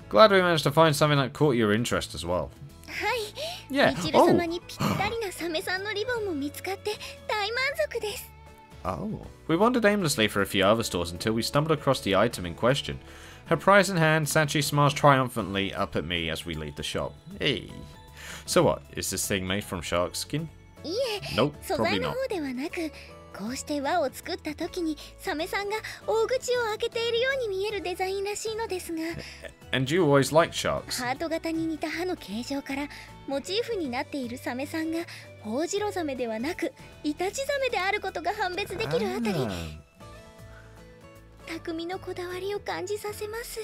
Glad we managed to find something that caught your interest as well. はい。 Yeah. みちる様にぴったりなサメさんのリボンも見つかって大満足です。 Oh. We wandered aimlessly for a few other stores until we stumbled across the item in question. Her prize in hand, Sachi smiles triumphantly up at me as we leave the shop. Hey. So what? Is this thing made from shark skin? いえ、 Nope, 素 probably 材の not. 方ではなく、こうして輪を作った時にサメさんが大口を開けているように見えるデザインらしいのですが、 And you always liked sharks. ハート型に似た歯の形状からモチーフになっているサメさんがホウジロザメではなくイタチザメであることが判別できるあたり、 Ah. 匠のこだわりを感じさせます。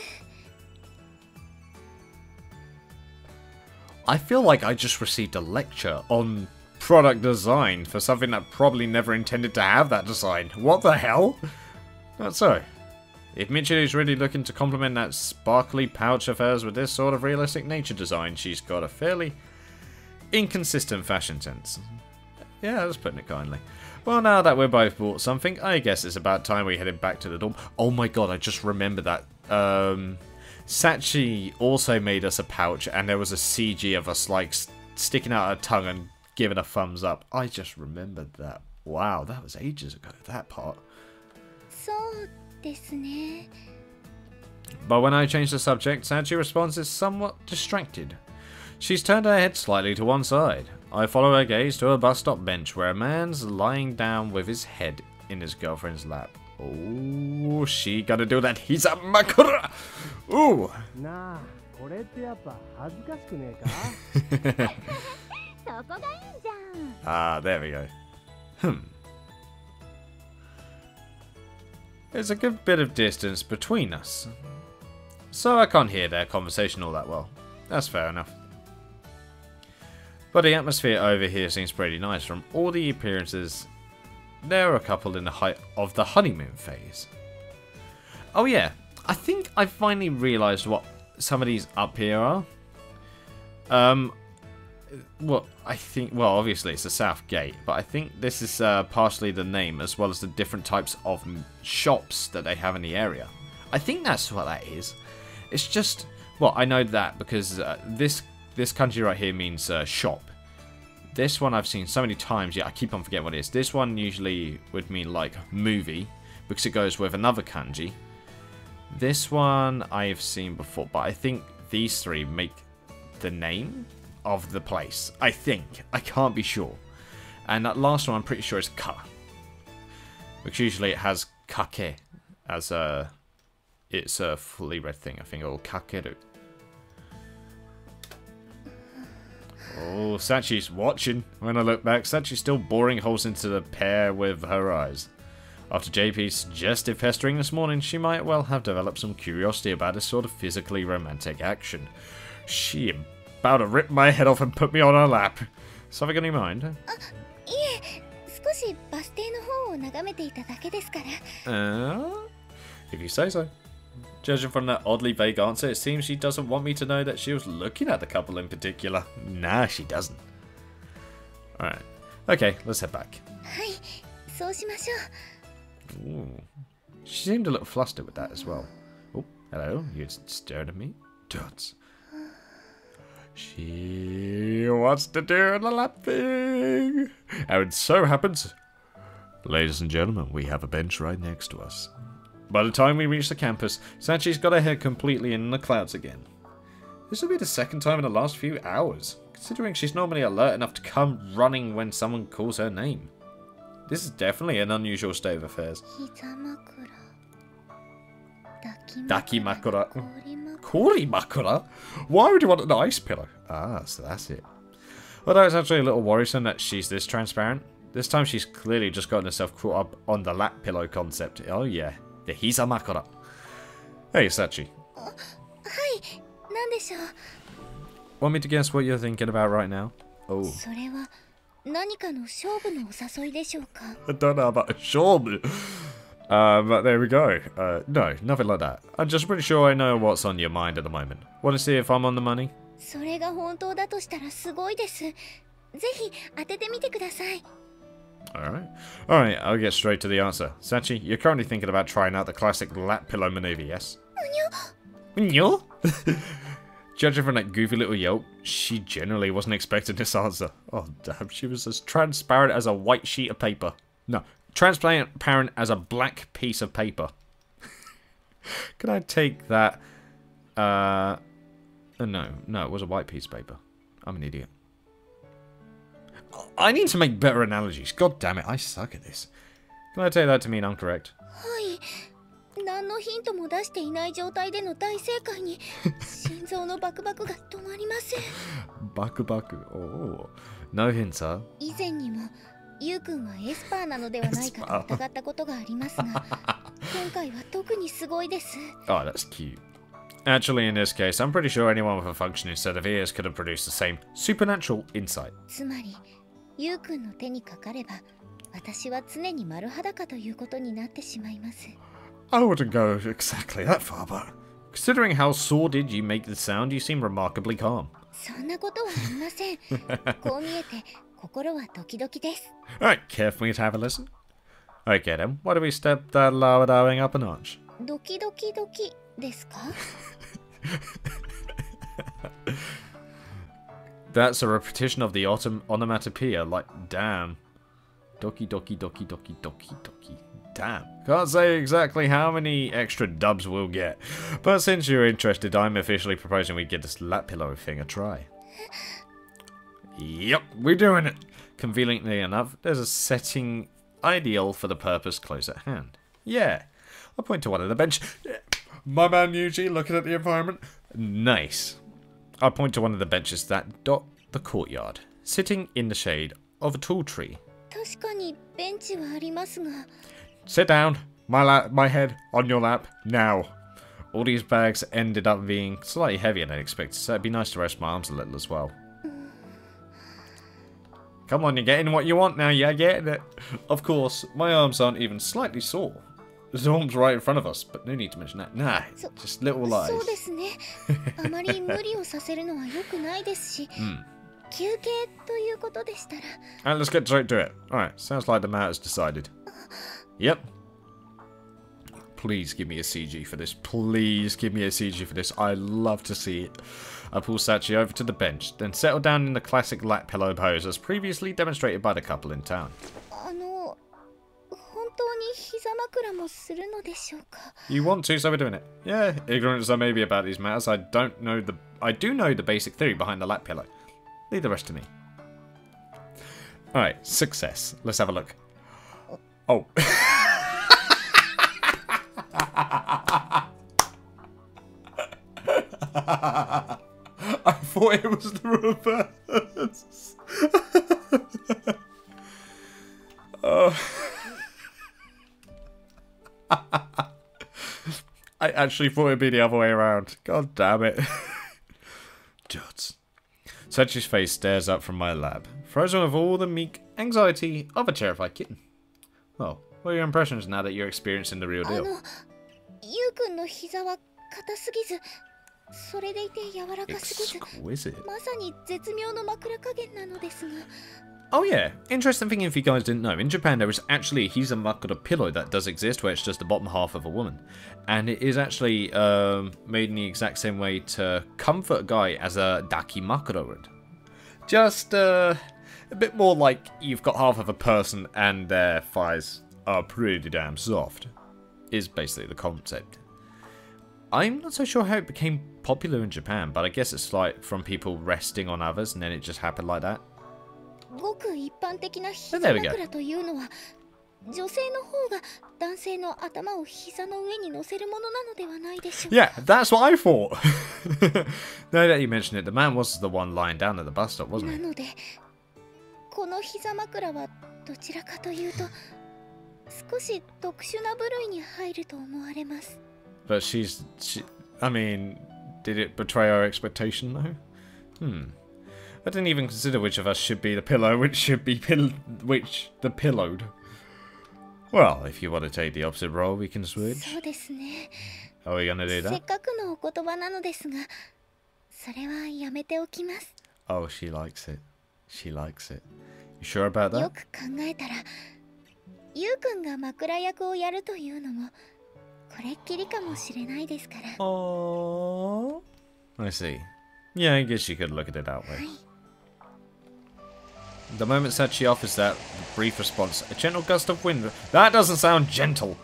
I feel like I just received a lecture on product design for something that probably never intended to have that design. What the hell? That's so. If Michiru's really looking to complement that sparkly pouch of hers with this sort of realistic nature design, she's got a fairly inconsistent fashion sense. Yeah, that's putting it kindly. Well, now that we're both bought something, I guess it's about time we headed back to the dorm. Oh my god, I just remembered that. Sachi also made us a pouch, and there was a CG of us, like, sticking out our tongue and giving a thumbs up. I just remembered that. Wow, that was ages ago, that part. But when I change the subject, Sachi responds is somewhat distracted. She's turned her head slightly to one side. I follow her gaze to a bus stop bench where a man's lying down with his head in his girlfriend's lap. Oh, she gotta do that HIZAMAKURA! Ooh! Nah, これってやっぱ恥ずかしくねえか? Ah, there we go. There's a good bit of distance between us, so I can't hear their conversation all that well. That's fair enough. But the atmosphere over here seems pretty nice. From all the appearances, they're a couple in the height of the honeymoon phase. Oh yeah, I think I finally realised what some of these up here are. Well, obviously it's the South Gate, but I think this is partially the name as well as the different types of shops that they have in the area. I think that's what that is. It's just, well, I know that because this kanji right here means shop. This one I've seen so many times, yeah, I keep on forgetting what it is. This one usually would mean like movie because it goes with another kanji. This one I've seen before, but I think these three make the name of the place. I think. I can't be sure. And that last one I'm pretty sure is ka. Which usually it has kake as it's a fully red thing, I think, or kakeru. Oh, Sachi's watching. When I look back, Sachi's still boring holes into the pear with her eyes. After JP's suggestive pestering this morning, she might well have developed some curiosity about this sort of physically romantic action. She about to rip my head off and put me on her lap. Something on your mind? If you say so. Judging from that oddly vague answer, it seems she doesn't want me to know that she was looking at the couple in particular. Nah, she doesn't. Alright. Okay, let's head back. Ooh. She seemed a little flustered with that as well. Oh, hello. You stared at me? Dots. She wants to do the lap thing. And it so happens, ladies and gentlemen, we have a bench right next to us. By the time we reach the campus, Sachi's got her head completely in the clouds again. This will be the second time in the last few hours, considering she's normally alert enough to come running when someone calls her name. This is definitely an unusual state of affairs. Dakimakura. Korimakura? Why would you want an ice pillow? Ah, so that's it. Although it's actually a little worrisome that she's this transparent. This time she's clearly just gotten herself caught up on the lap pillow concept. Oh yeah. The HIZAMAKURA. Hey, Sachi. Want me to guess what you're thinking about right now? Oh. I don't know about a shobu. But there we go. No, nothing like that. I'm just pretty sure I know what's on your mind at the moment. Want to see if I'm on the money? Alright, I'll get straight to the answer. Sachi, you're currently thinking about trying out the classic lap pillow maneuver, yes? Judging from that goofy little yelp, she generally wasn't expecting this answer. Oh damn, she was as transparent as a white sheet of paper. No, transparent as a black piece of paper. Can I take that? No, it was a white piece of paper. I'm an idiot. I need to make better analogies. God damn it, I suck at this. Can I take that to mean I'm correct? Baku baku. Oh, no hints, huh? Oh, that's cute. Actually, in this case, I'm pretty sure anyone with a functioning set of ears could have produced the same supernatural insight. I wouldn't go exactly that far, but considering how sordid you make the sound, you seem remarkably calm. そんなことはありません。こう見えて心はドキドキです。 Alright, care for me to have a listen? Okay then, why don't we step that lowering up a notch? ドキドキドキですか？ That's a repetition of the onomatopoeia, like, damn. Doki doki doki doki doki doki. Damn. Can't say exactly how many extra dubs we'll get. But since you're interested, I'm officially proposing we give this lap pillow thing a try. Yep, we're doing it. Conveniently enough, there's a setting ideal for the purpose close at hand. Yeah. I'll point to one of the bench. My man Yuji looking at the environment. Nice. I point to one of the benches that dot the courtyard, sitting in the shade of a tall tree. 確かにベンチはありますが。 Sit down. My head on your lap now. All these bags ended up being slightly heavier than expected, so it'd be nice to rest my arms a little as well. Come on, you're getting what you want now. You're getting it. Of course, my arms aren't even slightly sore. Zorm's right in front of us, but no need to mention that. Nah, just little lies. そうですね。あまり無理をさせるのは良くないですし。休憩ということでしたら。 Alright, let's get straight to it. Alright, sounds like the matter's decided. Yep. Please give me a CG for this. Please give me a CG for this. I love to see it. I pull Sachi over to the bench, then settle down in the classic lap pillow pose as previously demonstrated by the couple in town. 本当に膝枕もするのでしょうか? You want to, so we're doing it. Yeah, ignorant as I may be about these matters, I do know the basic theory behind the lap pillow. Leave the rest to me. Alright, success. Let's have a look. Oh. I thought it was the reverse. Oh. I actually thought it'd be the other way around. God damn it. Juts. Sachi's face stares up from my lap, frozen with all the meek anxiety of a terrified kitten. Well, what are your impressions now that you're experiencing the real deal? ゆうくんの膝は硬すぎず、それでいて柔らかすぎず、まさに絶妙の枕加減なのですが。 Oh yeah, interesting thing if you guys didn't know, in Japan there is actually a HIZAMAKURA pillow that does exist where it's just the bottom half of a woman. And it is actually made in the exact same way to comfort a guy as a dakimakura would. Just a bit more like you've got half of a person and their thighs are pretty damn soft, is basically the concept. I'm not so sure how it became popular in Japan, but I guess it's like from people resting on others and then it just happened like that. ごく一般的な膝枕というのは、女性の方が男性の頭を膝の上に乗せるものなのではないでしょうか。 Yeah, that's what I thought. Now that you mention it, the man was the one lying down at the bus stop, wasn't he? なので、この膝枕はどちらかというと、少し特殊な部類に入ると思われます。 But I mean, did it betray our expectation though? I didn't even consider which of us should be the pillow, which the pillowed. Well, if you want to take the opposite role, we can switch. そうですね。 Are we gonna do せ that? っかくのお言葉なのですが、それはやめておきます。 Oh, she likes it. She likes it. You sure about よ that? く考えたら、ゆうくんが枕役をやるというのも、これっきりかもしれないですから。 Oh, I see. Yeah, I guess you could look at it that way. はい。 The moment Sachi offers that brief response, a gentle gust of wind, that doesn't sound gentle,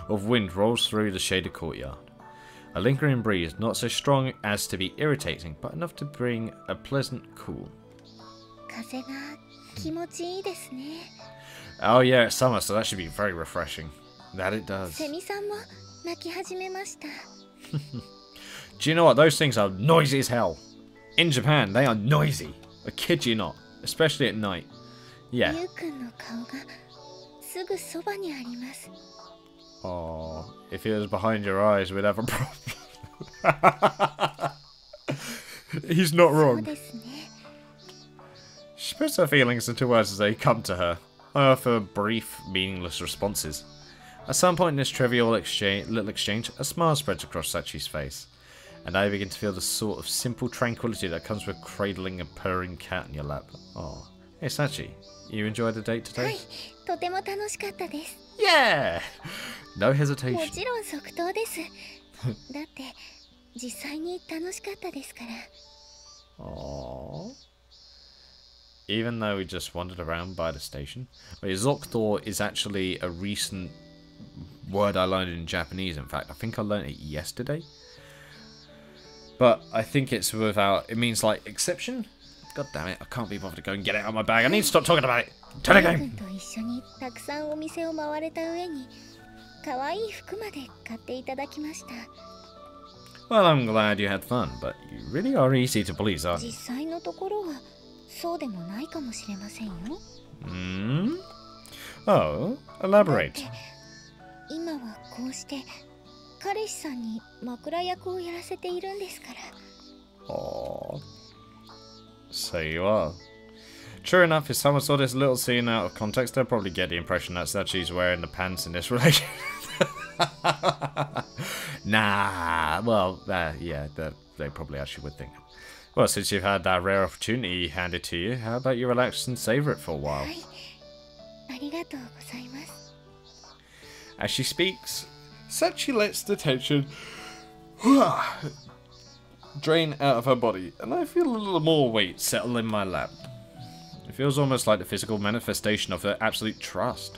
of wind rolls through the shaded courtyard. A lingering breeze, not so strong as to be irritating, but enough to bring a pleasant cool. 風が気持ちいいですね。 Oh yeah, it's summer, so that should be very refreshing. That it does. セミさんも鳴き始めました。 Do you know what? Those things are noisy as hell. In Japan, they are noisy. I kid you not. Especially at night. Yeah. ゆうくんの顔がすぐそばにあります。 Oh, if it was behind your eyes, we'd have a problem. He's not そう wrong. ですね。 She puts her feelings into words as they come to her. I offer brief, meaningless responses. At some point in this trivial little exchange, a smile spreads across Sachi's face. And I begin to feel the sort of simple tranquility that comes with cradling a purring cat in your lap. Oh. Hey Sachi, you enjoyed the date today? はい、とても楽しかったです。 Yeah! No も hesitation. ちろん即答です。だって実際に楽しかったですから。 Aww. Even though we just wandered around by the station. Wait, Zoktor is actually a recent word I learned in Japanese, in fact. I think I learned it yesterday. But I think it's without... It means like exception? God damn it, I can't be bothered to go and get it out of my bag. I need to stop talking about it. Turn it 君 again! と一緒にたくさんお店を回れた上に可愛い服まで買っていただきました。 Well, I'm glad you had fun, but you really are easy to please, aren't 実 you? 際のところはそうでもないかもしれませんよ。 Hmm? Oh, elaborate. 今はこうして彼氏さんに枕役をやらせているんですから。 Aww. So you are. True enough, if someone saw this little scene out of context, they'll probably get the impression that Sachi's wearing the pants in this relationship. Nah, well, yeah, they probably actually would think. Well, since you've had that rare opportunity handed to you, how about you relax and savor it for a while? はい、ありがとうございます。 As she speaks, Sachi lets the tension drain out of her body, and I feel a little more weight settle in my lap. It feels almost like the physical manifestation of her absolute trust.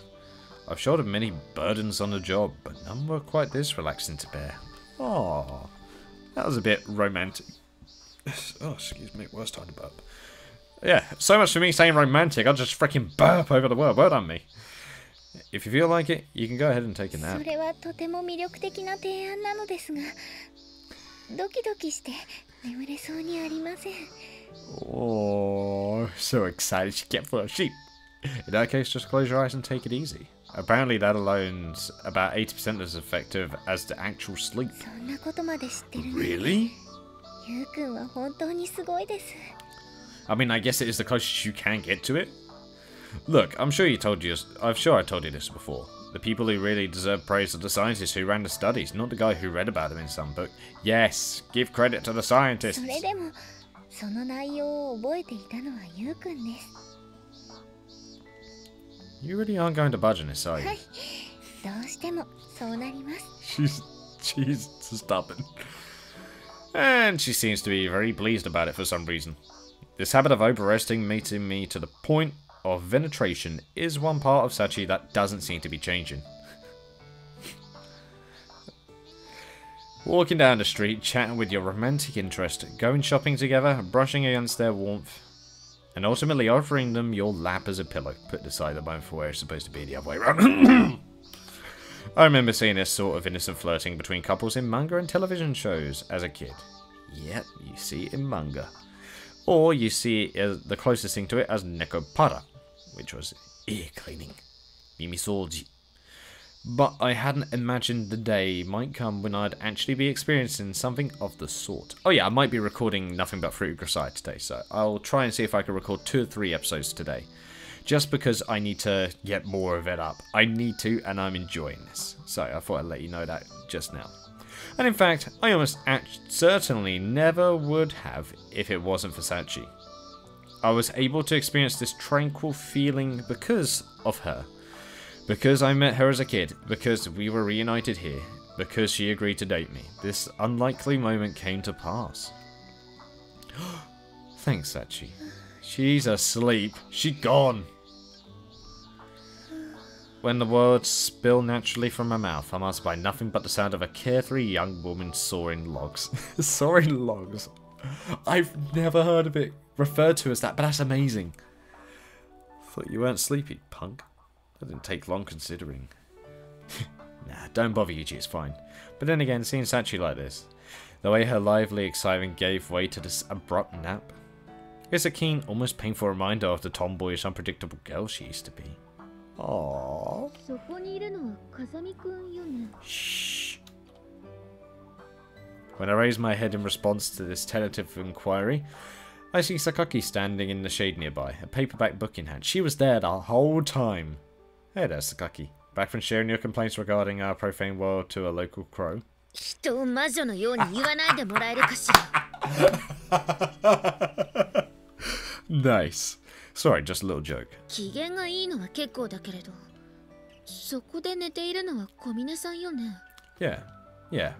I've shouldered many burdens on the job, but none were quite this relaxing to bear. Oh, that was a bit romantic. Oh, excuse me, worst time to burp. Yeah, so much for me saying romantic, I'll just freaking burp over the word. Well done, me. If you feel like it, you can go ahead and take a nap. それはとても魅力的な提案なのですが、ドキドキして眠れそうにありません。 Oh, so excited she kept full of sheep. In that case, just close your eyes and take it easy. Apparently that alone's about 80% as effective as the actual sleep. そんなことまで知ってるの。 Really? ゆうくんは本当にすごいです。 I mean, I guess it is the closest you can get to it. Look, I'm sure I told you this before. The people who really deserve praise are the scientists who ran the studies, not the guy who read about them in some book. Yes, give credit to the scientists. それでもその内容を覚えていたのはゆうくんです。 You really aren't going to budge on this, are you? はい、どうしてもそうなります。 She's stubborn. And she seems to be very pleased about it for some reason. This habit of over-resting meeting me to the point of penetration is one part of Sachi that doesn't seem to be changing. Walking down the street, chatting with your romantic interest, going shopping together, brushing against their warmth, and ultimately offering them your lap as a pillow. Put aside the moment for where it's supposed to be the other way around. I remember seeing this sort of innocent flirting between couples in manga and television shows as a kid. Yep, you see it in manga. Or you see it as the closest thing to it as nekopara, which was ear cleaning, mimisoji. But I hadn't imagined the day might come when I'd actually be experiencing something of the sort. Oh yeah, I might be recording nothing but Fruit Grisaia today, so I'll try and see if I can record 2 or 3 episodes today. Just because I need to get more of it up. I need to, and I'm enjoying this. So I thought I'd let you know that just now. And in fact, I almost certainly never would have if it wasn't for Sachi. I was able to experience this tranquil feeling because of her. Because I met her as a kid. Because we were reunited here. Because she agreed to date me. This unlikely moment came to pass. Thanks, Sachi. She's asleep. She's gone. When the words spill naturally from my mouth, I'm answered by nothing but the sound of a carefree young woman sawing logs. Sawing logs. I've never heard of it referred to as that, but that's amazing. Thought you weren't sleepy, punk. That didn't take long considering. Nah, don't bother, Yuji, it's fine. But then again, seeing Sachi like this, the way her lively excitement gave way to this abrupt nap, it's a keen, almost painful reminder of the tomboyish, unpredictable girl she used to be. Aww. Shh. When I raise my head in response to this tentative inquiry, I see Sakaki standing in the shade nearby, a paperback book in hand. She was there the whole time. Hey there, Sakaki. Back from sharing your complaints regarding our profane world to a local crow. 人を魔女のように言わないでもらえるかしら。Nice. Sorry, just a little joke. 機嫌がいいのは結構だけれど、そこで寝ているのは小峰さんよね。Yeah, yeah.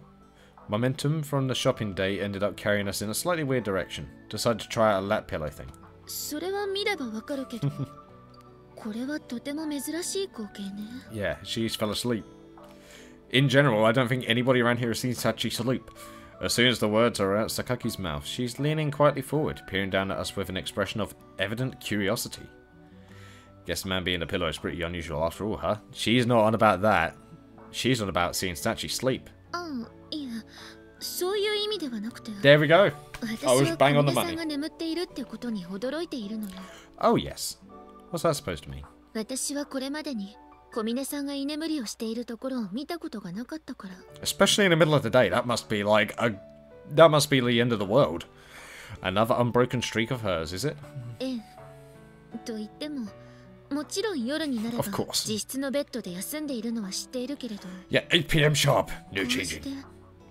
Momentum from the shopping day ended up carrying us in a slightly weird direction. Decided to try out a lap pillow thing. それは見ればわかるけど、これはとても珍しい光景ね。Yeah, she's fell asleep. In general, I don't think anybody around here has seen Sachi sleep. As soon as the words are out Sakaki's mouth, she's leaning quietly forward, peering down at us with an expression of evident curiosity. Guess a man being a pillow is pretty unusual after all, huh? She's not on about that. She's on about seeing Sachi sleep. あ、いや、そういう意味ではなくて。 There we go. I 私 was は bang 小 on the 峰さん money. が眠っているってことに驚いているのよ。 Oh yes. What's that supposed to mean? 私はこれまでに小峰さんが居眠りをしているところを見たことがなかったから。 Especially in the middle of the day, that must be like that must be the end of the world. Another unbroken streak of hers, is it? ええ。と言っても、もちろん夜になれば Of course. 自室のベッドで休んでいるのは知っているけれど、 Yeah, 8 p.m. sharp. こ No うして changing.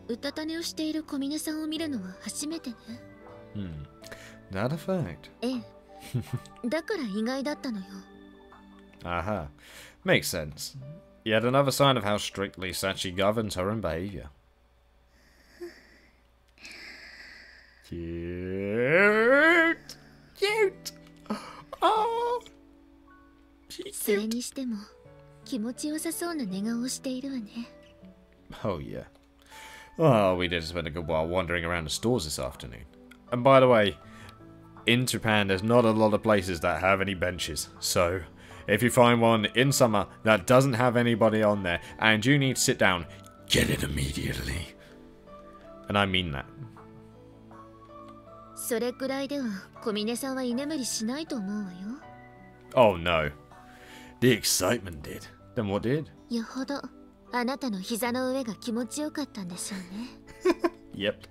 うたた寝をしている小峰さんを見るのは初めてね。Not a fact. ええ。だから意外だったのよ。Aha. Makes sense. Yet another sign of how strictly Sachi governs her own behavior. Cute. Cute. Oh. She's それ cute. にしても気持ちよさそうな寝顔をしているわね。 Oh, yeah. Oh, we did spend a good while wandering around the stores this afternoon. And by the way, in Japan, there's not a lot of places that have any benches. So, if you find one in summer that doesn't have anybody on there, and you need to sit down, get it immediately. And I mean that. それくらいでは小峰さんは居眠りしないと思うわよ。 Oh, no. The excitement did. Then what did? よほどあなたの膝の上が気持ちよかったんでしょうね。 Yep.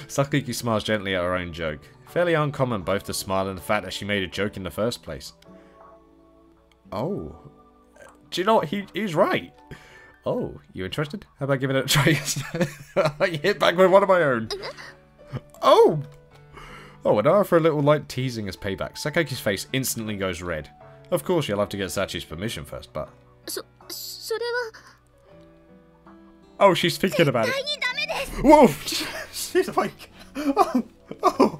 Sakiki smiles gently at her own joke. Fairly uncommon both the smile and the fact that she made a joke in the first place. Oh. Do you know what? He's right. Oh, you interested? How about giving it a try? I hit back with one of my own. Oh! Oh, an hour for a little light teasing as payback. Sakaki's face instantly goes red. Of course, you'll have to get Sachi's permission first, but... それは Oh, she's thinking about it. 絶対にダメです。 Whoa! She's like... Oh!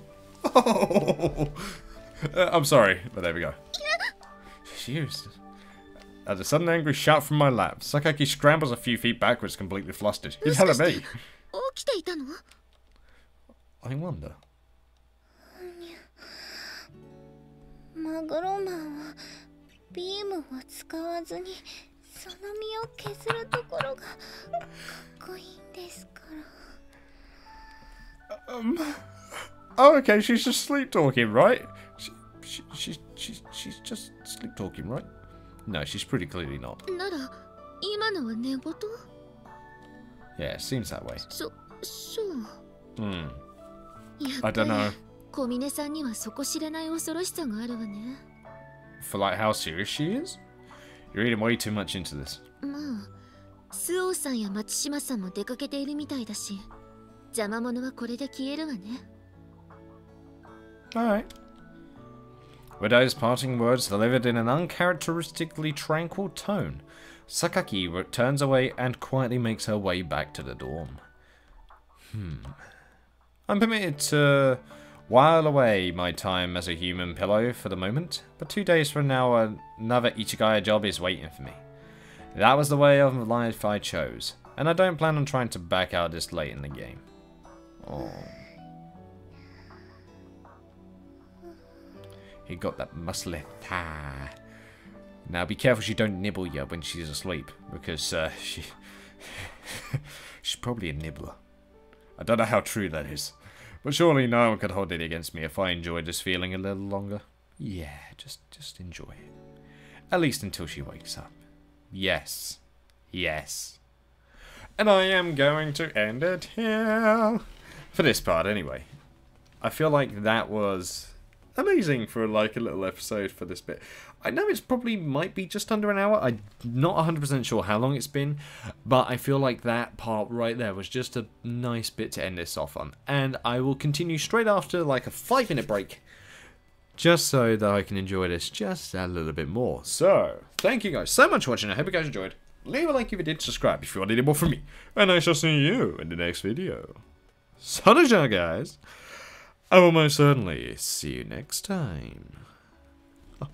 I'm sorry, but there we go. Jeez. At a sudden angry shout from my lap, Sakaki scrambles a few feet backwards, completely flustered. He's telling me. 起きていたの？ I wonder. マグロマンはビームを使わずにその身を削るところがかっこいいんですから。Oh, okay, she's just sleep talking, right? She's just sleep talking, right? No, she's pretty clearly not. なら今のは寝言？ Yeah, it seems that way. そう。Hmm. や I っぱ don't り know. 小峰さんには底知れない恐ろしさがあるわね。For like how serious she is? You're reading way too much into this. まあ、スオウさんや松島さんも出かけているみたいだし、邪魔者はこれで消えるわね。Alright. With those parting words delivered in an uncharacteristically tranquil tone, Sakaki turns away and quietly makes her way back to the dorm. I'm permitted to while away my time as a human pillow for the moment, but 2 days from now another Ichigaya job is waiting for me. That was the way of life I chose, and I don't plan on trying to back out this late in the game. Oh. He got that muscly thigh. Now be careful she don't nibble you when she's asleep, because she's probably a nibbler. I don't know how true that is, but surely no one could hold it against me if I enjoyed this feeling a little longer. Yeah, just enjoy it. At least until she wakes up. Yes. Yes. And I am going to end it here. For this part, anyway. I feel like that was amazing for like a little episode for this bit. I know it's probably might be just under an hour. I'm not 100% sure how long it's been, but I feel like that part right there was just a nice bit to end this off on. And I will continue straight after like a 5-minute break, just so that I can enjoy this just a little bit more. So, thank you guys so much for watching. I hope you guys enjoyed. Leave a like if you did, subscribe if you want any more from me. And I shall see you in the next video. Sana guys. I will most certainly see you next time.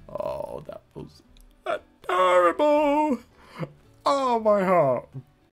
Oh, that was adorable. Oh, my heart.